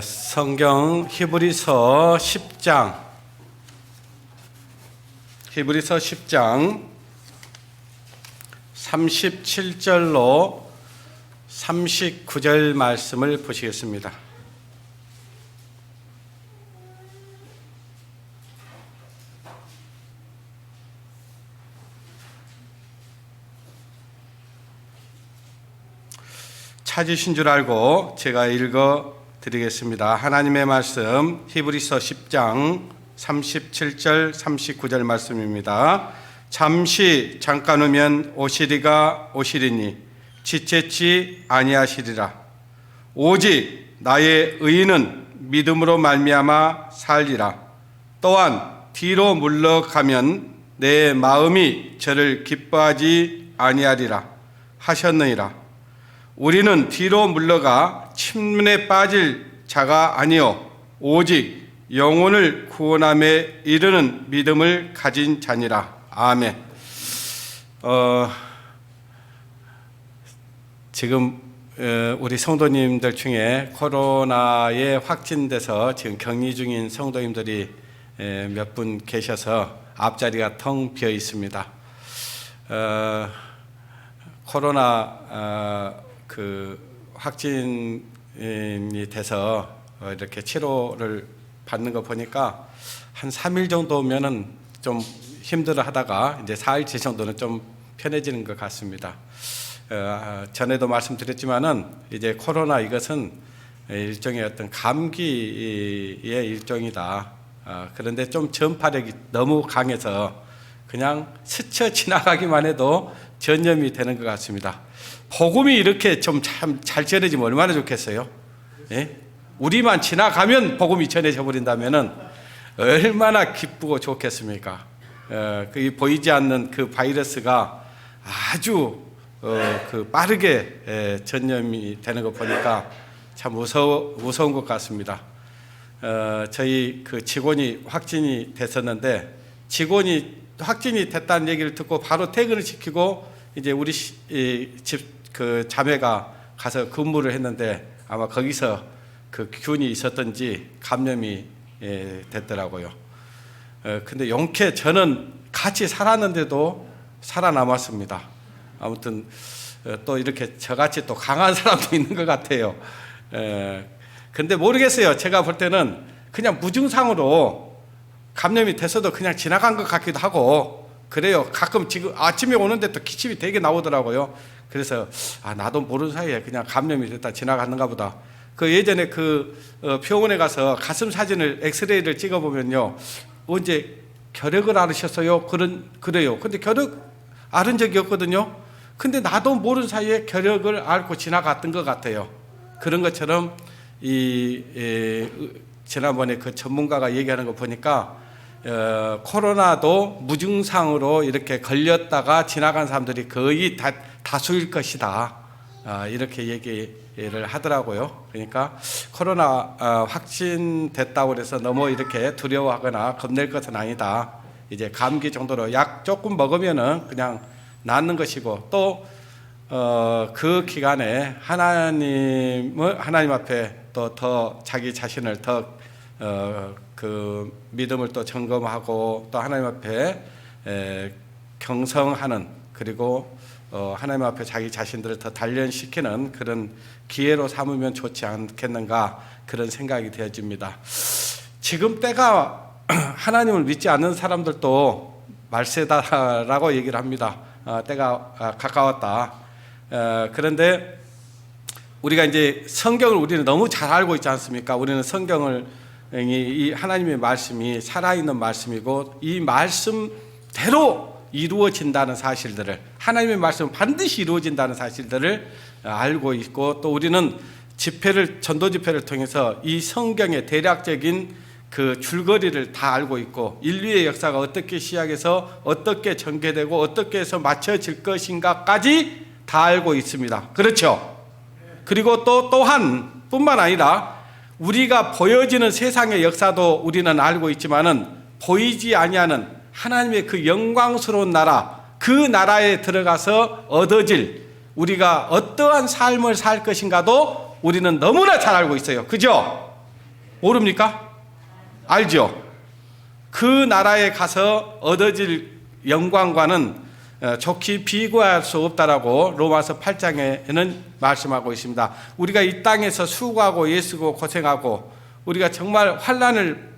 성경 히브리서 10장 37절로 39절 말씀을 보시겠습니다. 찾으신 줄 알고 제가 읽어 드리겠습니다. 하나님의 말씀 히브리서 10장 37절 39절 말씀입니다. 잠깐 후면 오시리가 오시리니 지체치 아니하시리라. 오직 나의 의인은 믿음으로 말미암아 살리라. 또한 뒤로 물러가면 내 마음이 저를 기뻐하지 아니하리라 하셨느니라. 우리는 뒤로 물러가 침문에 빠질 자가 아니요 오직 영혼을 구원함에 이르는 믿음을 가진 자니라. 아멘. 지금 우리 성도님들 중에 코로나에 확진돼서 지금 격리 중인 성도님들이 몇 분 계셔서 앞자리가 텅 비어 있습니다. 코로나 확진이 돼서 이렇게 치료를 받는 거 보니까 한 3일 정도면은 좀 힘들어 하다가 이제 4일째 정도는 좀 편해지는 것 같습니다. 전에도 말씀드렸지만은 이제 코로나 이것은 일종의 어떤 감기의 일종이다. 그런데 좀 전파력이 너무 강해서 그냥 스쳐 지나가기만 해도 전염이 되는 것 같습니다. 복음이 이렇게 좀 참 잘 전해지면 얼마나 좋겠어요? 예? 우리만 지나가면 복음이 전해져 버린다면은 얼마나 기쁘고 좋겠습니까? 보이지 않는 그 바이러스가 아주 빠르게 전염이 되는 거 보니까 참 무서운 것 같습니다. 저희 그 직원이 확진이 됐었는데 직원이 확진이 됐다는 얘기를 듣고 바로 퇴근을 시키고 이제 우리 집 그 자매가 가서 근무를 했는데 아마 거기서 그 균이 있었던지 감염이 됐더라고요. 근데 용케 저는 같이 살았는데도 살아남았습니다. 아무튼 또 이렇게 저같이 또 강한 사람도 있는 것 같아요. 근데 모르겠어요. 제가 볼 때는 그냥 무증상으로 감염이 됐어도 그냥 지나간 것 같기도 하고 그래요. 가끔 지금 아침에 오는데 또 기침이 되게 나오더라고요. 그래서 나도 모르는 사이에 그냥 감염이 됐다 지나갔는가 보다. 그 예전에 병원에 가서 가슴 사진을 엑스레이를 찍어보면요, 언제 결핵을 앓으셨어요? 그래요. 근데 결핵 앓은 적이 없거든요. 근데 나도 모르는 사이에 결핵을 앓고 지나갔던 것 같아요. 그런 것처럼 지난번에 그 전문가가 얘기하는 거 보니까 코로나도 무증상으로 이렇게 걸렸다가 지나간 사람들이 거의 다수일 것이다. 이렇게 얘기를 하더라고요. 그러니까 코로나 확진됐다고 해서 너무 이렇게 두려워하거나 겁낼 것은 아니다. 이제 감기 정도로 약 조금 먹으면은 그냥 낫는 것이고 또 그 기간에 하나님 앞에 또 더 자기 자신을 더 그 믿음을 또 점검하고 또 하나님 앞에 경성하는 그리고 하나님 앞에 자기 자신들을 더 단련시키는 그런 기회로 삼으면 좋지 않겠는가 그런 생각이 되어집니다. 지금 때가 하나님을 믿지 않는 사람들도 말세다라고 얘기를 합니다. 때가 가까웠다. 그런데 우리가 이제 성경을 우리는 너무 잘 알고 있지 않습니까? 우리는 성경을 이 하나님의 말씀이 살아있는 말씀이고 이 말씀대로 이루어진다는 사실들을 하나님의 말씀은 반드시 이루어진다는 사실들을 알고 있고 또 우리는 전도 집회를 통해서 이 성경의 대략적인 그 줄거리를 다 알고 있고 인류의 역사가 어떻게 시작해서 어떻게 전개되고 어떻게 해서 맞춰질 것인가까지 다 알고 있습니다. 그렇죠? 그리고 또한 뿐만 아니라 우리가 보여지는 세상의 역사도 우리는 알고 있지만은 보이지 아니하는 하나님의 그 영광스러운 나라, 그 나라에 들어가서 얻어질 우리가 어떠한 삶을 살 것인가도 우리는 너무나 잘 알고 있어요. 그죠? 모릅니까? 알죠? 그 나라에 가서 얻어질 영광과는 좋게 비교할 수 없다라고 로마서 8장에는 말씀하고 있습니다. 우리가 이 땅에서 수고하고 애쓰고 고생하고 우리가 정말 환난을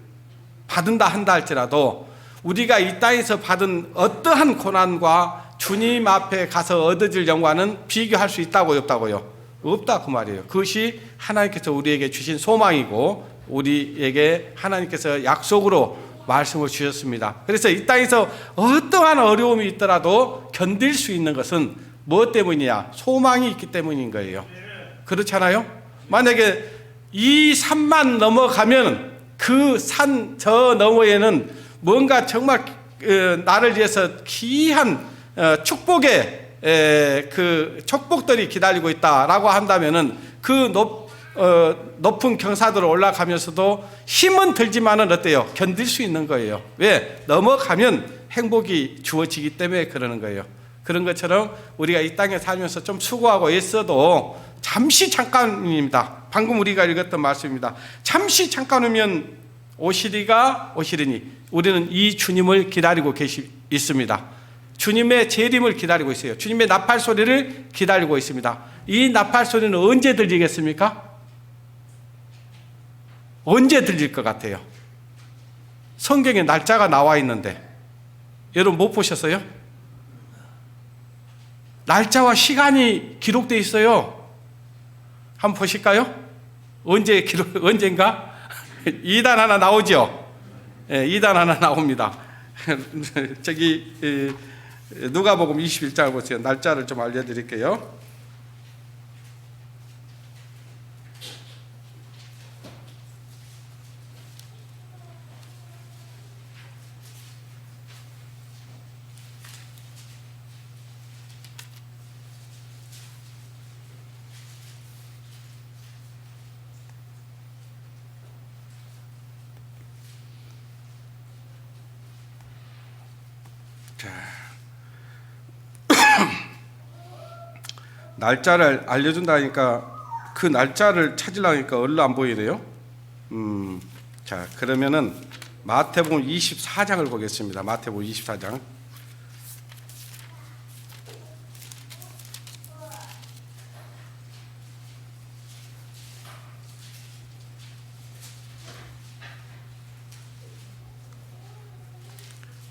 받는다 한다 할지라도 우리가 이 땅에서 받은 어떠한 고난과 주님 앞에 가서 얻어질 영광은 비교할 수 있다고요, 없다고요? 없다 그 말이에요. 그것이 하나님께서 우리에게 주신 소망이고 우리에게 하나님께서 약속으로 말씀을 주셨습니다. 그래서 이 땅에서 어떠한 어려움이 있더라도 견딜 수 있는 것은 무엇 때문이냐? 소망이 있기 때문인 거예요. 그렇잖아요? 만약에 이 산만 넘어가면 그 산 저 너머에는 뭔가 정말 나를 위해서 귀한 축복의 그 축복들이 기다리고 있다라고 한다면은 그 높은 경사도로 올라가면서도 힘은 들지만은 어때요? 견딜 수 있는 거예요. 왜? 넘어가면 행복이 주어지기 때문에 그러는 거예요. 그런 것처럼 우리가 이 땅에 살면서 좀 수고하고 애써도 잠시 잠깐입니다. 방금 우리가 읽었던 말씀입니다. 잠시 잠깐 오면 오시리가 오시리니 우리는 이 주님을 기다리고 있습니다. 주님의 재림을 기다리고 있어요. 주님의 나팔 소리를 기다리고 있습니다. 이 나팔 소리는 언제 들리겠습니까? 언제 들릴 것 같아요? 성경에 날짜가 나와 있는데 여러분 못 보셨어요? 날짜와 시간이 기록되어 있어요. 한번 보실까요? 언젠가? 2단 하나 나오죠? 네, 2단 하나 나옵니다. 저기 누가복음 21장을 보세요. 날짜를 좀 알려드릴게요. 날짜를 알려준다니까 그 날짜를 찾으려니까 얼른 안 보이네요. 자, 그러면은 마태복음 24장을 보겠습니다. 마태복음 24장.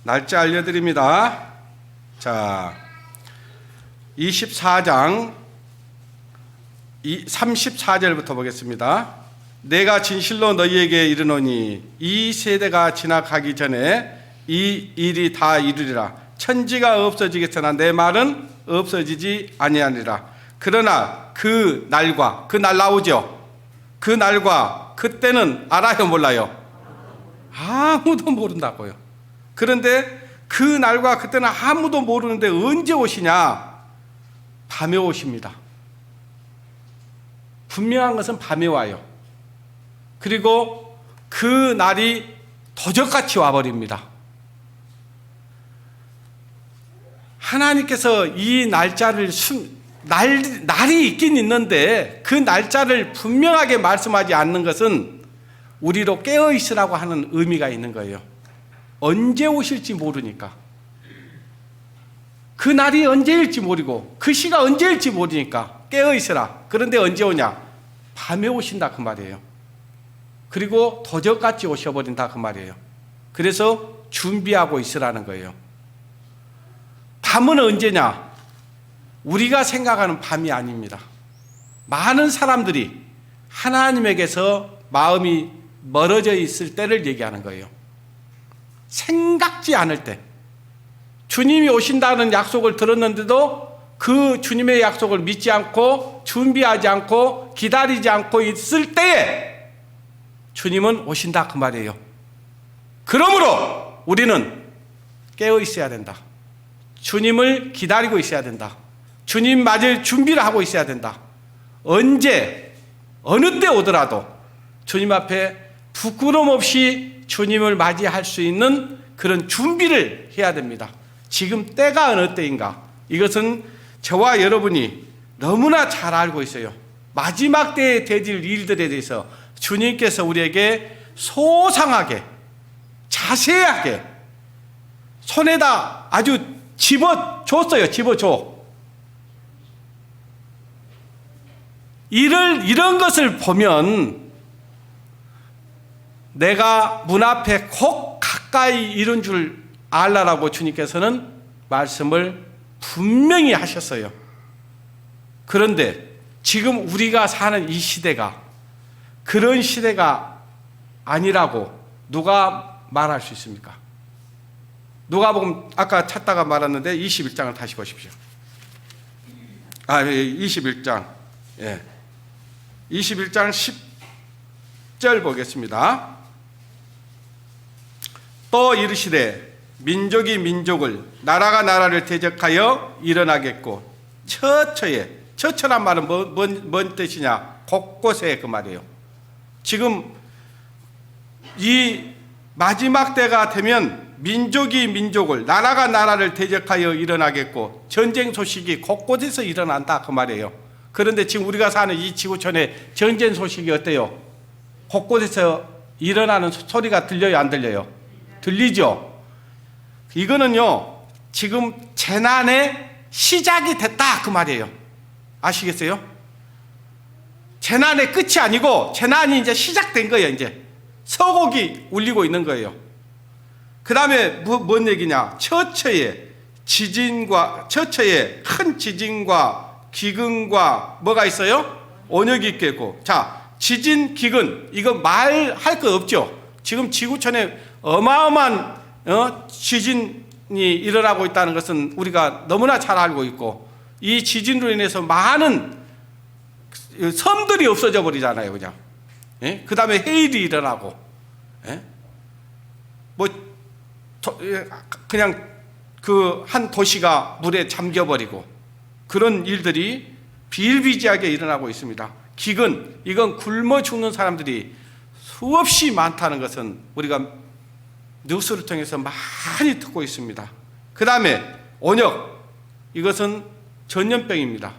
날짜 알려드립니다. 자, 24장 34절부터 보겠습니다. 내가 진실로 너희에게 이르노니 이 세대가 지나가기 전에 이 일이 다 이루리라. 천지가 없어지겠으나 내 말은 없어지지 아니하리라. 그러나 그 날과 그 날 나오죠. 그 날과 그때는 알아요, 몰라요? 아무도 모른다고요. 그런데 그 날과 그때는 아무도 모르는데 언제 오시냐? 밤에 오십니다. 분명한 것은 밤에 와요. 그리고 그 날이 도적같이 와버립니다. 하나님께서 이 날짜를 날이 있긴 있는데 그 날짜를 분명하게 말씀하지 않는 것은 우리로 깨어있으라고 하는 의미가 있는 거예요. 언제 오실지 모르니까. 그 날이 언제일지 모르고 그 시가 언제일지 모르니까 깨어있으라. 그런데 언제 오냐? 밤에 오신다 그 말이에요. 그리고 도적같이 오셔버린다 그 말이에요. 그래서 준비하고 있으라는 거예요. 밤은 언제냐? 우리가 생각하는 밤이 아닙니다. 많은 사람들이 하나님에게서 마음이 멀어져 있을 때를 얘기하는 거예요. 생각지 않을 때, 주님이 오신다는 약속을 들었는데도 그 주님의 약속을 믿지 않고 준비하지 않고 기다리지 않고 있을 때에 주님은 오신다 그 말이에요. 그러므로 우리는 깨어 있어야 된다. 주님을 기다리고 있어야 된다. 주님 맞을 준비를 하고 있어야 된다. 언제 어느 때 오더라도 주님 앞에 부끄럼 없이 주님을 맞이할 수 있는 그런 준비를 해야 됩니다. 지금 때가 어느 때인가? 이것은 저와 여러분이 너무나 잘 알고 있어요. 마지막 때에 되질 일들에 대해서 주님께서 우리에게 소상하게 자세하게 손에다 아주 집어줬어요. 집어줘. 이런 것을 보면 내가 문 앞에 꼭 가까이 이른 줄 알라라고 주님께서는 말씀을 분명히 하셨어요. 그런데 지금 우리가 사는 이 시대가 그런 시대가 아니라고 누가 말할 수 있습니까? 누가복음 아까 찾다가 말았는데 21장을 다시 보십시오. 21장. 예. 21장 10절 보겠습니다. 또 이르시되 민족이 민족을 나라가 나라를 대적하여 일어나겠고 처처란 말은 뭔 뜻이냐? 곳곳에 그 말이에요. 지금 이 마지막 때가 되면 민족이 민족을 나라가 나라를 대적하여 일어나겠고 전쟁 소식이 곳곳에서 일어난다 그 말이에요. 그런데 지금 우리가 사는 이 지구촌에 전쟁 소식이 어때요? 곳곳에서 일어나는 소리가 들려요, 안 들려요? 들리죠? 이거는요 지금 재난의 시작이 됐다 그 말이에요. 아시겠어요? 재난의 끝이 아니고 재난이 이제 시작된 거예요. 이제 서곡이 울리고 있는 거예요. 그 다음에 뭔 얘기냐? 처처에 큰 지진과 기근과 뭐가 있어요? 온역이 있겠고. 자, 지진, 기근 이거 말할 거 없죠. 지금 지구촌에 어마어마한 지진이 일어나고 있다는 것은 우리가 너무나 잘 알고 있고, 이 지진으로 인해서 많은 섬들이 없어져 버리잖아요, 그냥. 예? 그 다음에 해일이 일어나고, 예? 그냥 그 한 도시가 물에 잠겨버리고 그런 일들이 비일비재하게 일어나고 있습니다. 기근, 이건 굶어 죽는 사람들이 수없이 많다는 것은 우리가 뉴스를 통해서 많이 듣고 있습니다. 그 다음에 온역, 이것은 전염병입니다.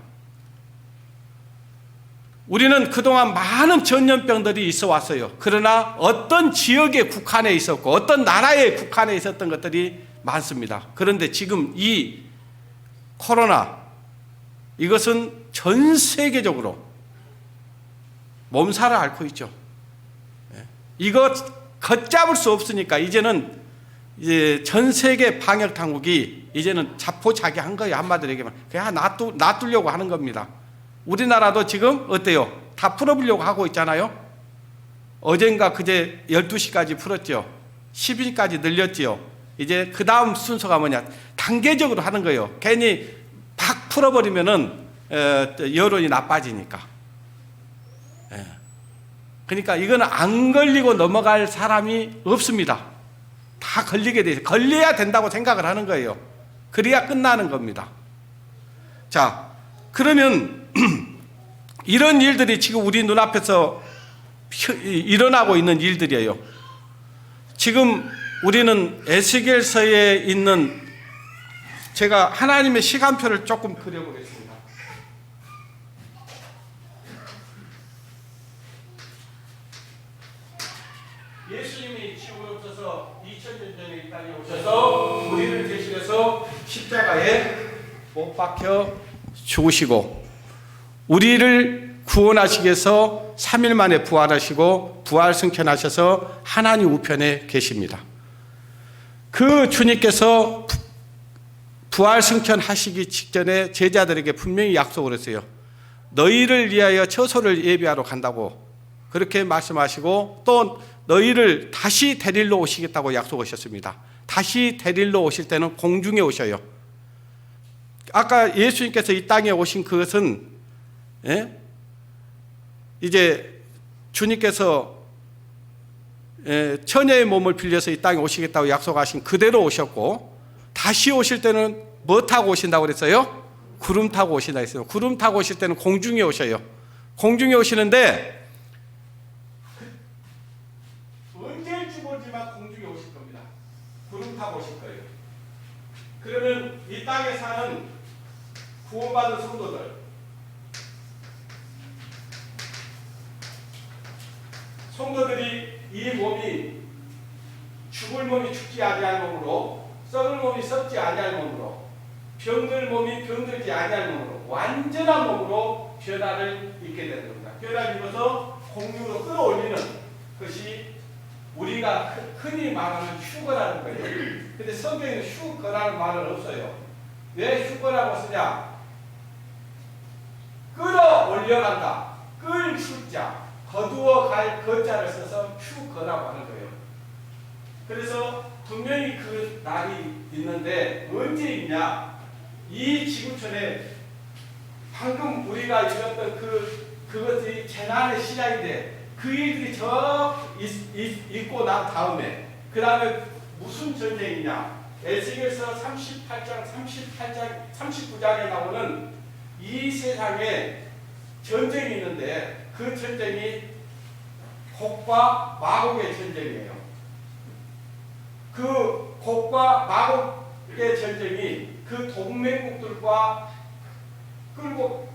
우리는 그동안 많은 전염병들이 있어 왔어요. 그러나 어떤 지역에 국한해 있었고 어떤 나라에 국한해 있었던 것들이 많습니다. 그런데 지금 이 코로나, 이것은 전 세계적으로 몸살을 앓고 있죠. 이거 걷잡을 수 없으니까 이제는 이제 전 세계 방역 당국이 이제는 자포자기한 거예요. 한마디로 얘기하면 그냥 놔두려고 하는 겁니다. 우리나라도 지금 어때요? 다 풀어보려고 하고 있잖아요. 어젠가 그제 12시까지 풀었죠. 10일까지 늘렸죠. 이제 그 다음 순서가 뭐냐? 단계적으로 하는 거예요. 괜히 팍 풀어버리면은 여론이 나빠지니까. 그러니까 이거는 안 걸리고 넘어갈 사람이 없습니다. 다 걸리게 돼 있어요. 걸려야 된다고 생각을 하는 거예요. 그래야 끝나는 겁니다. 자, 그러면 이런 일들이 지금 우리 눈앞에서 일어나고 있는 일들이에요. 지금 우리는 에스겔서에 있는, 제가 하나님의 시간표를 조금 그려보겠습니다. 예수님이 지구에 오셔서 2000년 전에 이 땅에 오셔서 우리를 대신해서 십자가에 못 박혀 죽으시고 우리를 구원하시기 위해서 3일 만에 부활하시고 부활 승천하셔서 하나님 우편에 계십니다. 그 주님께서 부활 승천하시기 직전에 제자들에게 분명히 약속을 했어요. 너희를 위하여 처소를 예비하러 간다고 그렇게 말씀하시고 또 너희를 다시 데리러 오시겠다고 약속하셨습니다. 다시 데리러 오실 때는 공중에 오셔요. 아까 예수님께서 이 땅에 오신 그것은 이제 주님께서 처녀의 몸을 빌려서 이 땅에 오시겠다고 약속하신 그대로 오셨고, 다시 오실 때는 뭐 타고 오신다고 그랬어요? 구름 타고 오신다 했어요. 구름 타고 오실 때는 공중에 오셔요. 공중에 오시는데 언제일지 모르지만 공중에 오실 겁니다. 구름 타고 오실 거예요. 그러면 이 땅에 사는 구원받은 성도들, 성도들이 이 몸이 죽을 몸이 죽지 아니할 몸으로, 썩을 몸이 썩지 아니할 몸으로, 병들 몸이 병들지 아니할 몸으로, 완전한 몸으로 변화를 입게 되는 겁니다. 변화를 입어서 공중으로 끌어올리는 것이 우리가 흔히 말하는 휴거라는 거예요. 근데 성경에는 휴거라는 말은 없어요. 왜 휴거라고 쓰냐? 끌어올려간다. 끌 휴자, 거두어 갈 거자를 써서 휴거라고 하는 거예요. 그래서 분명히 그 날이 있는데 언제 있냐? 이 지구촌에 방금 우리가 읽었던 그것이 재난의 시작인데 그 일들이 있고 난 다음에 그 다음에 무슨 전쟁이냐? 에스겔서 39장에 나오는 이 세상에 전쟁이 있는데 그 전쟁이 곡과 마곡의 전쟁이에요. 그 곡과 마곡의 전쟁이 그 동맹국들과 끌고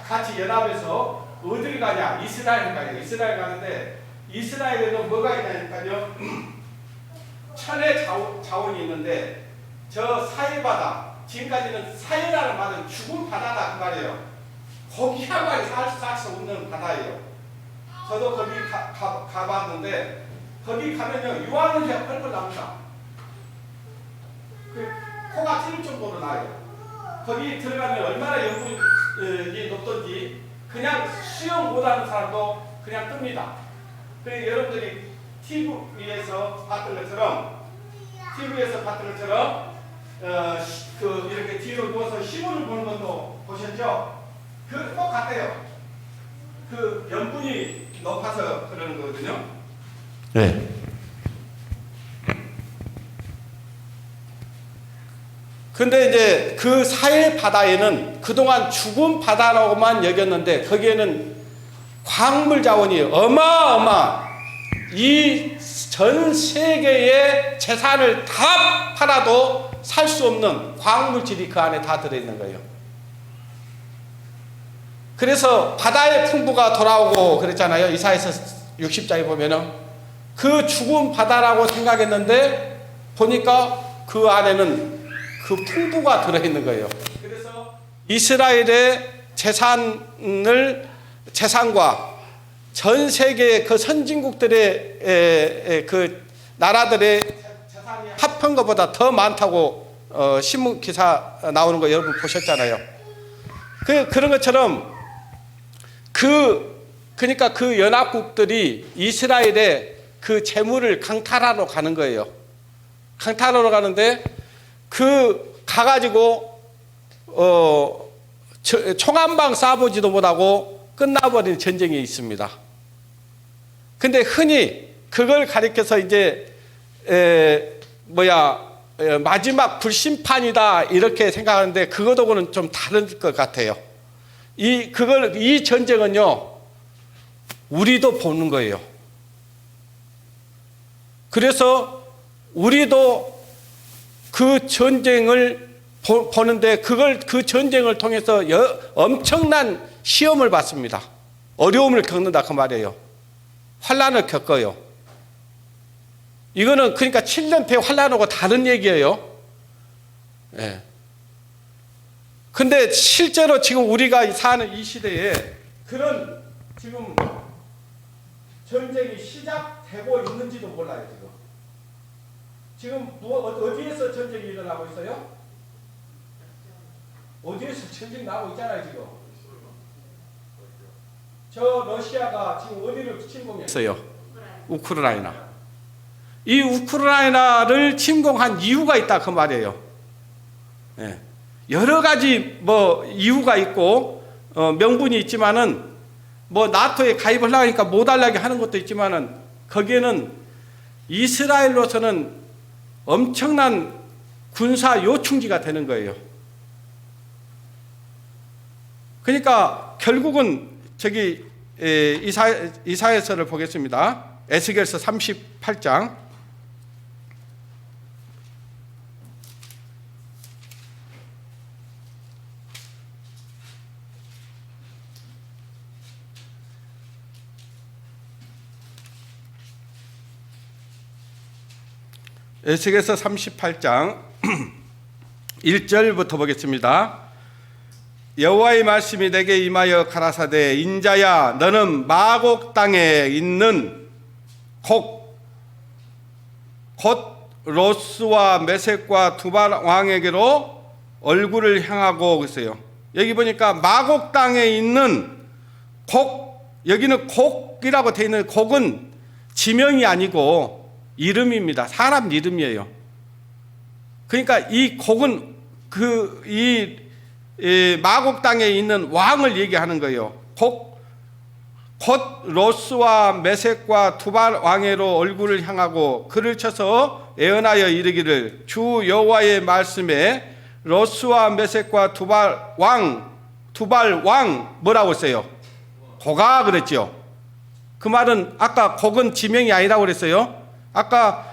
같이 연합해서 어디를 가냐? 이스라엘 가요. 이스라엘 가는데 이스라엘에는 뭐가 있냐니까요. 천의 자원이 있는데 저 사해바다, 지금까지는 사해라는 말은 죽은 바다다 그 말이에요. 거기야말로 살 수 없는 바다예요. 저도 거기 가봤는데 거기 가면요 유황연수가 펄펄 납니다. 코가 찔릴 정도로 나요. 거기 들어가면 얼마나 염분이 높던지 그냥 수영 못하는 사람도 그냥 뜹니다. 그래서 여러분들이 TV에서 봤던 것처럼 이렇게 뒤로 누워서 시골을 보는 것도 보셨죠? 그 똑같아요. 그 염분이 높아서 그러는 거거든요. 네. 근데 이제 그 사해 바다에는 그동안 죽은 바다라고만 여겼는데 거기에는 광물 자원이 이 전 세계의 재산을 다 팔아도 살 수 없는 광물질이 그 안에 다 들어있는 거예요. 그래서 바다의 풍부가 돌아오고 그랬잖아요. 이사야서 60장에 보면은 그 죽은 바다라고 생각했는데 보니까 그 안에는 그 풍부가 들어있는 거예요. 그래서 이스라엘의 재산과 전 세계의 그 선진국들의 그 나라들의 재산이 합한 것보다 더 많다고 신문 기사 나오는 거 여러분 보셨잖아요. 그런 것처럼 그러니까 그 연합국들이 이스라엘의 그 재물을 강탈하러 가는 거예요. 강탈하러 가는데 가가지고 총 한 방 쏴보지도 못하고 끝나버린 전쟁이 있습니다. 근데 흔히 그걸 가리켜서 이제 마지막 불심판이다 이렇게 생각하는데 그거하고는 좀 다른 것 같아요. 이 전쟁은요 우리도 보는 거예요. 그래서 우리도 그 전쟁을 보는데 그 전쟁을 통해서 엄청난 시험을 받습니다. 어려움을 겪는다 그 말이에요. 환난을 겪어요. 이거는 그러니까 7년째 환난하고 다른 얘기예요. 예. 근데 실제로 지금 우리가 사는 이 시대에 그런 지금 전쟁이 시작되고 있는지도 몰라요. 지금 어디에서 전쟁이 일어나고 있어요? 어디에서 전쟁 나고 있잖아요 지금. 저 러시아가 지금 어디를 침공했어요? 우크라이나. 이 우크라이나를 침공한 이유가 있다 그 말이에요. 네. 여러 가지 이유가 있고 명분이 있지만은 나토에 가입을 하니까 못 하려고 하는 것도 있지만은 거기에는 이스라엘로서는 엄청난 군사 요충지가 되는 거예요. 그러니까 결국은 이사야서를 보겠습니다. 에스겔서 38장. 에스겔서 38장 1절부터 보겠습니다. 여호와의 말씀이 내게 임하여 가라사대 인자야 너는 마곡 땅에 있는 곧 로스와 메섹과 두발 왕에게로 얼굴을 향하고 있어요. 여기 보니까 마곡 땅에 있는 여기는 곡이라고 되어 있는 곡은 지명이 아니고 이름입니다. 사람 이름이에요. 그러니까 이 곡은 이 마곡 땅에 있는 왕을 얘기하는 거예요. 곧 로스와 메섹과 두발 왕에로 얼굴을 향하고 그를 쳐서 애언하여 이르기를 주 여호와의 말씀에 로스와 메섹과 두발 왕 뭐라고 했어요? 고가 그랬죠. 그 말은 아까 곡은 지명이 아니라고 그랬어요. 아까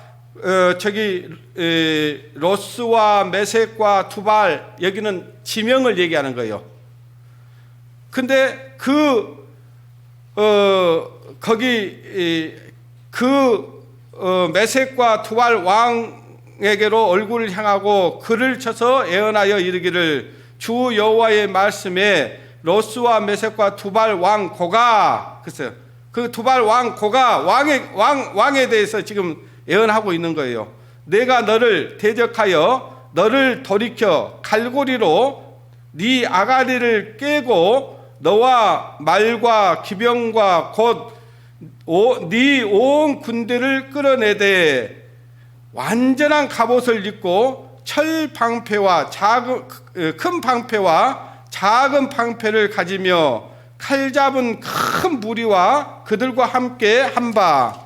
로스와 메섹과 두발 여기는 지명을 얘기하는 거예요. 근데 메섹과 두발 왕에게로 얼굴을 향하고 그를 쳐서 애언하여 이르기를 주 여호와의 말씀에 로스와 메섹과 두발 왕 고가 글쎄요. 그 두발 왕 고가 왕에 대해서 지금 예언하고 있는 거예요. 내가 너를 대적하여 너를 돌이켜 갈고리로 네 아가리를 깨고 너와 말과 기병과 곧 네 온 군대를 끌어내되 완전한 갑옷을 입고 철 방패와 큰 방패와 작은 방패를 가지며 칼 잡은 큰 무리와 그들과 함께 한바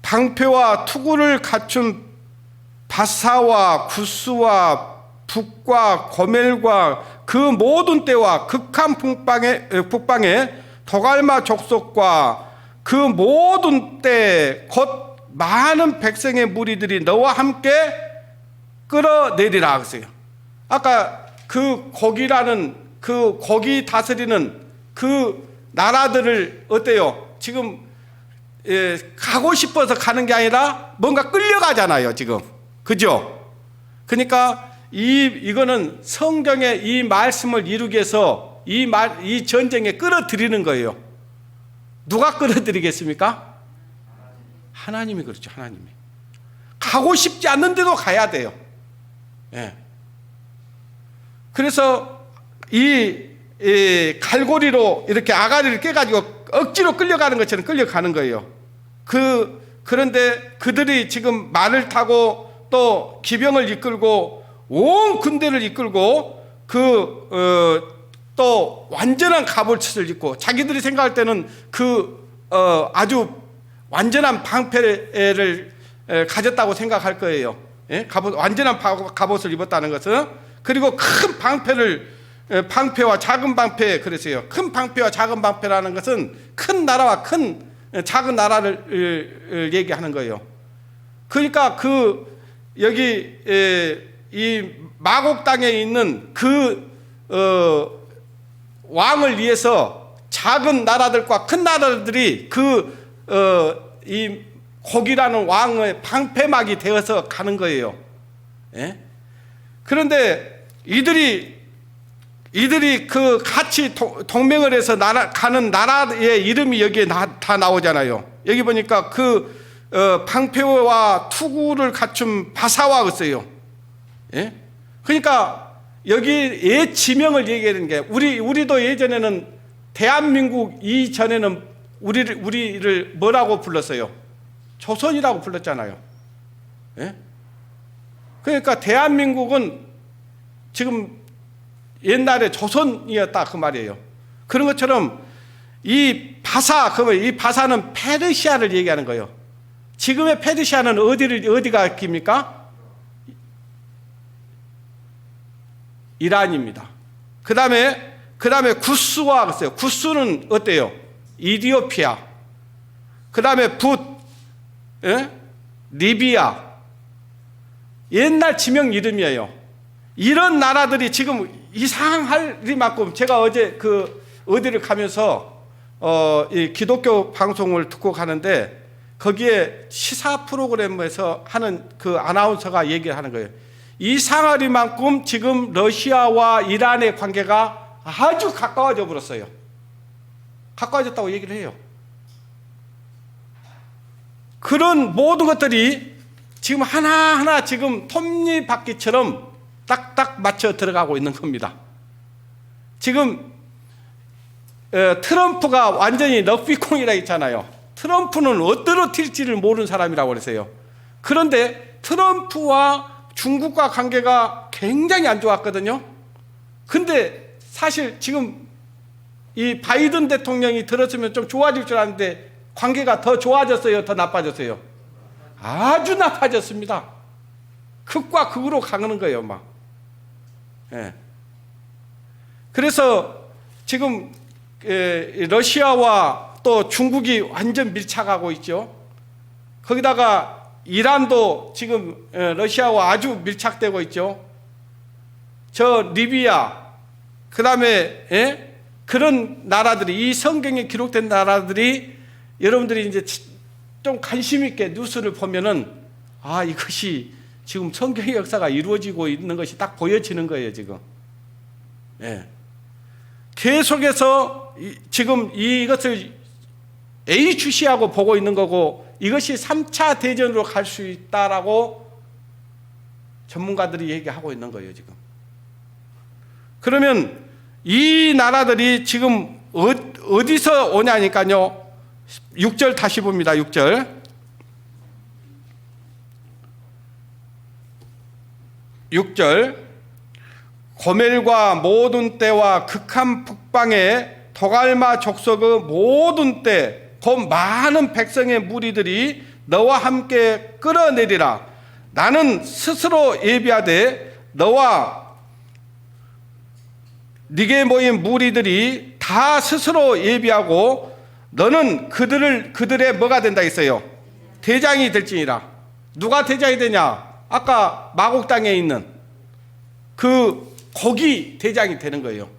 방패와 투구를 갖춘 바사와 구스와 북과 고멜과 그 모든 때와 극한 북방에 도갈마 족속과 그 모든 때 곧 많은 백성의 무리들이 너와 함께 끌어내리라 그랬어요. 아까 그 곡이라는 그 곡이 다스리는 그 나라들을 어때요? 지금 가고 싶어서 가는 게 아니라 뭔가 끌려가잖아요, 지금. 그죠? 그러니까 이거는 성경의 이 말씀을 이루기 위해서 이 전쟁에 끌어들이는 거예요. 누가 끌어들이겠습니까? 하나님이 그렇죠, 하나님이. 가고 싶지 않는데도 가야 돼요. 예. 그래서 이 갈고리로 이렇게 아가리를 깨가지고 억지로 끌려가는 것처럼 끌려가는 거예요. 그런데 그들이 지금 말을 타고 또 기병을 이끌고 온 군대를 이끌고 또 완전한 갑옷을 입고 자기들이 생각할 때는 아주 완전한 방패를 가졌다고 생각할 거예요. 예? 완전한 갑옷을 입었다는 것은. 그리고 큰 방패와 작은 방패 그랬어요. 큰 방패와 작은 방패라는 것은 큰 나라와 작은 나라를 얘기하는 거예요. 그러니까 여기 이 마곡 땅에 있는 왕을 위해서 작은 나라들과 큰 나라들이 이 곡이라는 왕의 방패막이 되어서 가는 거예요. 예? 그런데 이들이 같이 동맹을 해서 가는 나라의 이름이 여기에 다 나오잖아요. 여기 보니까 방패와 투구를 갖춘 바사와 그랬어요. 예? 그러니까 여기에 지명을 얘기하는 게 우리도 예전에는 대한민국 이전에는 우리를 뭐라고 불렀어요? 조선이라고 불렀잖아요. 예? 그러니까 대한민국은 지금 옛날에 조선이었다 그 말이에요. 그런 것처럼 이 바사는 페르시아를 얘기하는 거예요. 지금의 페르시아는 어디가 깁니까? 이란입니다. 그 다음에 구스와 그랬어요. 구스는 어때요? 이디오피아. 그 다음에 리비아. 옛날 지명 이름이에요. 이런 나라들이 지금 이상할 만큼 제가 어제 어디를 가면서 이 기독교 방송을 듣고 가는데 거기에 시사 프로그램에서 하는 그 아나운서가 얘기를 하는 거예요. 이 상하리만큼 지금 러시아와 이란의 관계가 아주 가까워져 버렸어요. 가까워졌다고 얘기를 해요. 그런 모든 것들이 지금 하나하나 지금 톱니바퀴처럼 딱딱 맞춰 들어가고 있는 겁니다. 지금 트럼프가 완전히 럭비콩이라 했잖아요. 트럼프는 어디로 튈지를 모르는 사람이라고 그랬어요. 그런데 트럼프와 중국과 관계가 굉장히 안 좋았거든요. 근데 사실 지금 이 바이든 대통령이 들었으면 좀 좋아질 줄 알았는데 관계가 더 좋아졌어요? 더 나빠졌어요? 아주 나빠졌습니다. 극과 극으로 가는 거예요, 막. 예. 그래서 지금 러시아와 또 중국이 완전 밀착하고 있죠. 거기다가 이란도 지금 러시아와 아주 밀착되고 있죠. 저 리비아, 그 다음에 그런 나라들이, 이 성경에 기록된 나라들이 여러분들이 이제 좀 관심 있게 뉴스를 보면은 이것이 지금 성경의 역사가 이루어지고 있는 것이 딱 보여지는 거예요, 지금. 예. 계속해서 지금 이것을 HC하고 보고 있는 거고, 이것이 3차 대전으로 갈 수 있다라고 전문가들이 얘기하고 있는 거예요, 지금. 그러면 이 나라들이 지금 어디서 오냐니까요. 6절 다시 봅니다. 6절. 6절. 고멜과 모든 때와 극한 북방에 도갈마 족속의 모든 때 곧 많은 백성의 무리들이 너와 함께 끌어내리라. 나는 스스로 예비하되 너와 네게 모인 무리들이 다 스스로 예비하고 너는 그들의 뭐가 된다 했어요? 대장이 될지니라. 누가 대장이 되냐? 아까 마곡 땅에 있는 그 거기 대장이 되는 거예요.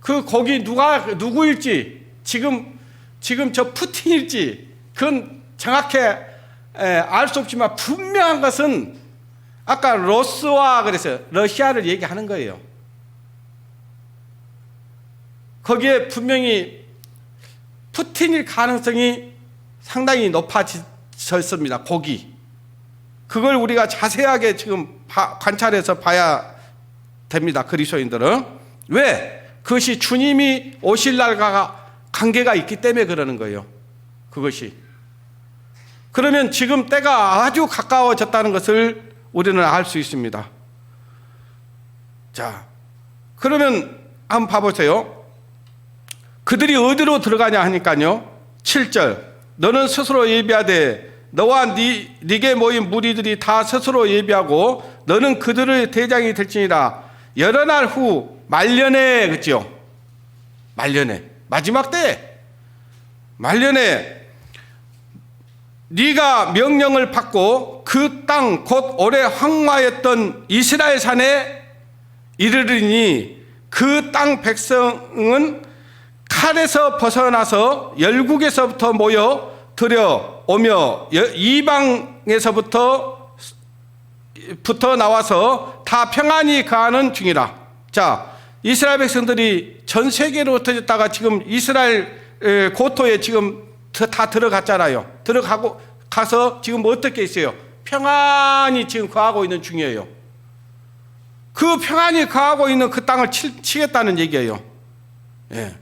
그 거기 누구일지 지금 저 푸틴일지 그건 정확히 알 수 없지만 분명한 것은 아까 로스와 그래서 러시아를 얘기하는 거예요. 거기에 분명히 푸틴일 가능성이 상당히 높아졌습니다. 거기. 그걸 우리가 자세하게 지금 관찰해서 봐야 됩니다. 그리스도인들은. 왜? 그것이 주님이 오실 날과 관계가 있기 때문에 그러는 거예요. 그것이. 그러면 지금 때가 아주 가까워졌다는 것을 우리는 알 수 있습니다. 자, 그러면 한번 봐보세요. 그들이 어디로 들어가냐 하니까요. 7절. 너는 스스로 예비하되 너와 네게 모인 무리들이 다 스스로 예비하고 너는 그들의 대장이 될지니라. 여러 날 후 말년에, 그렇죠? 말년에, 마지막 때 말년에 네가 명령을 받고 그 땅 곧 오래 황무하였던 이스라엘 산에 이르리니 그 땅 백성은 칼에서 벗어나서 열국에서부터 모여 들여오며 이방에서부터 나와서 다 평안히 거하는 중이라. 자, 이스라엘 백성들이 전 세계로 흩어졌다가 지금 이스라엘 고토에 지금 다 들어갔잖아요. 가서 지금 어떻게 있어요? 평안히 지금 거하고 있는 중이에요. 그 평안히 거하고 있는 그 땅을 치겠다는 얘기예요. 예.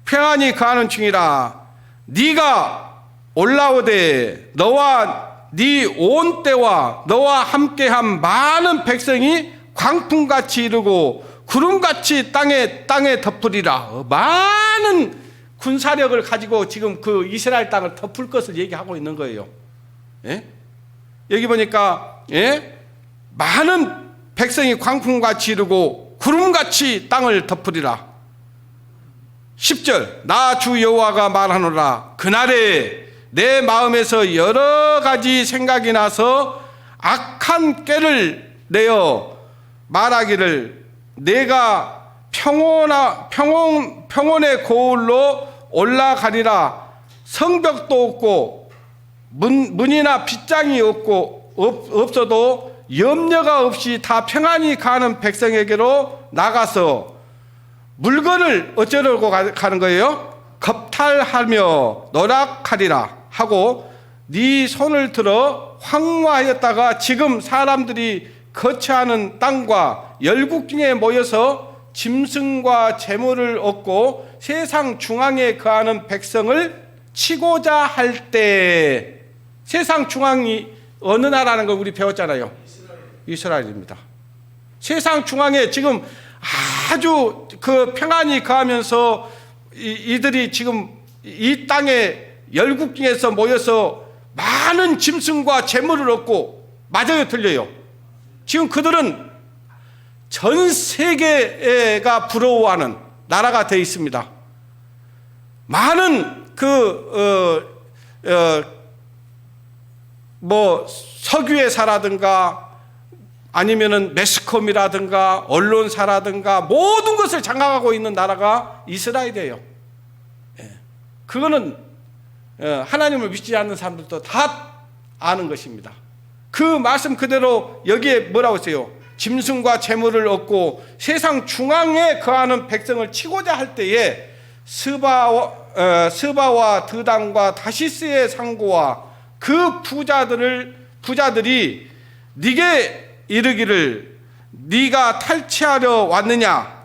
평안히 거하는 중이라. 네가 올라오되 너와 네 온 때와 너와 함께한 많은 백성이 광풍같이 이르고 구름같이 땅에 덮으리라. 많은 군사력을 가지고 지금 그 이스라엘 땅을 덮을 것을 얘기하고 있는 거예요. 예? 여기 보니까 많은 백성이 광풍같이 이르고 구름같이 땅을 덮으리라. 10절. 나 주 여호와가 말하노라. 그날에 내 마음에서 여러 가지 생각이 나서 악한 꾀를 내어 말하기를 내가 평온의 고을로 올라가리라 성벽도 없고 문이나 빗장이 없어도 염려가 없이 다 평안히 가는 백성에게로 나가서 물건을 어쩌려고 가는 거예요? 겁탈하며 노력하리라 하고 네 손을 들어 황무하였다가 지금 사람들이 거처하는 땅과 열국 중에 모여서 짐승과 재물을 얻고 세상 중앙에 거하는 백성을 치고자 할 때, 세상 중앙이 어느 나라라는 걸 우리 배웠잖아요. 이스라엘입니다. 세상 중앙에 지금 아주 그 평안히 거하면서 이들이 지금 이 땅에 열국 중에서 모여서 많은 짐승과 재물을 얻고, 맞아요, 틀려요? 지금 그들은 전 세계가 부러워하는 나라가 되어 있습니다. 많은 석유회사라든가 아니면은 매스컴이라든가 언론사라든가 모든 것을 장악하고 있는 나라가 이스라엘이에요. 그거는 하나님을 믿지 않는 사람들도 다 아는 것입니다. 그 말씀 그대로 여기에 뭐라고 했어요? 짐승과 재물을 얻고 세상 중앙에 거하는 백성을 치고자 할 때에 스바와 드단과 다시스의 상고와 그 부자들이 네게 이르기를 네가 탈취하려 왔느냐?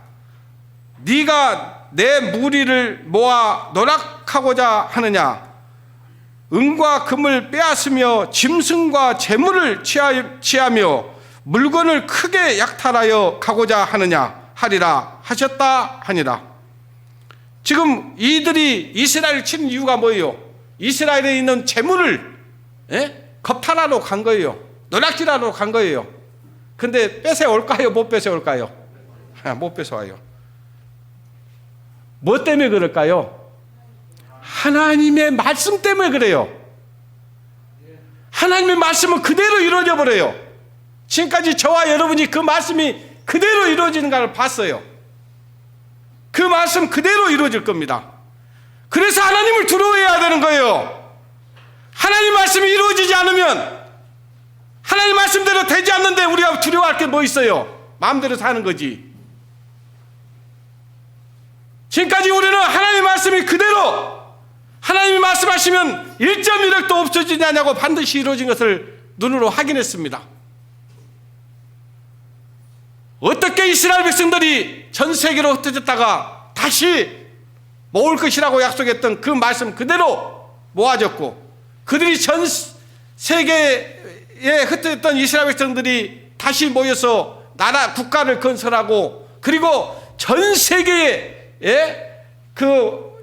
네가 내 무리를 모아 노락하고자 하느냐? 은과 금을 빼앗으며 짐승과 재물을 취하며 물건을 크게 약탈하여 가고자 하느냐 하리라 하셨다 하니라. 지금 이들이 이스라엘을 치는 이유가 뭐예요? 이스라엘에 있는 재물을 겁탈하러 간 거예요. 노략질하러 간 거예요. 근데 뺏어올까요? 못 뺏어올까요? 못 뺏어와요. 뭐 때문에 그럴까요? 하나님의 말씀 때문에 그래요. 하나님의 말씀은 그대로 이루어져 버려요. 지금까지 저와 여러분이 그 말씀이 그대로 이루어지는 것을 봤어요. 그 말씀 그대로 이루어질 겁니다. 그래서 하나님을 두려워해야 되는 거예요. 하나님 말씀이 이루어지지 않으면, 하나님 말씀대로 되지 않는데 우리가 두려워할 게 뭐 있어요? 마음대로 사는 거지. 지금까지 우리는 하나님 말씀이 그대로, 하나님이 말씀하시면 1.1억도 없어지지 않냐고 반드시 이루어진 것을 눈으로 확인했습니다. 어떻게 이스라엘 백성들이 전 세계로 흩어졌다가 다시 모을 것이라고 약속했던 그 말씀 그대로 모아졌고, 그들이 전 세계에 흩어졌던 이스라엘 백성들이 다시 모여서 나라 국가를 건설하고, 그리고 전 세계에 그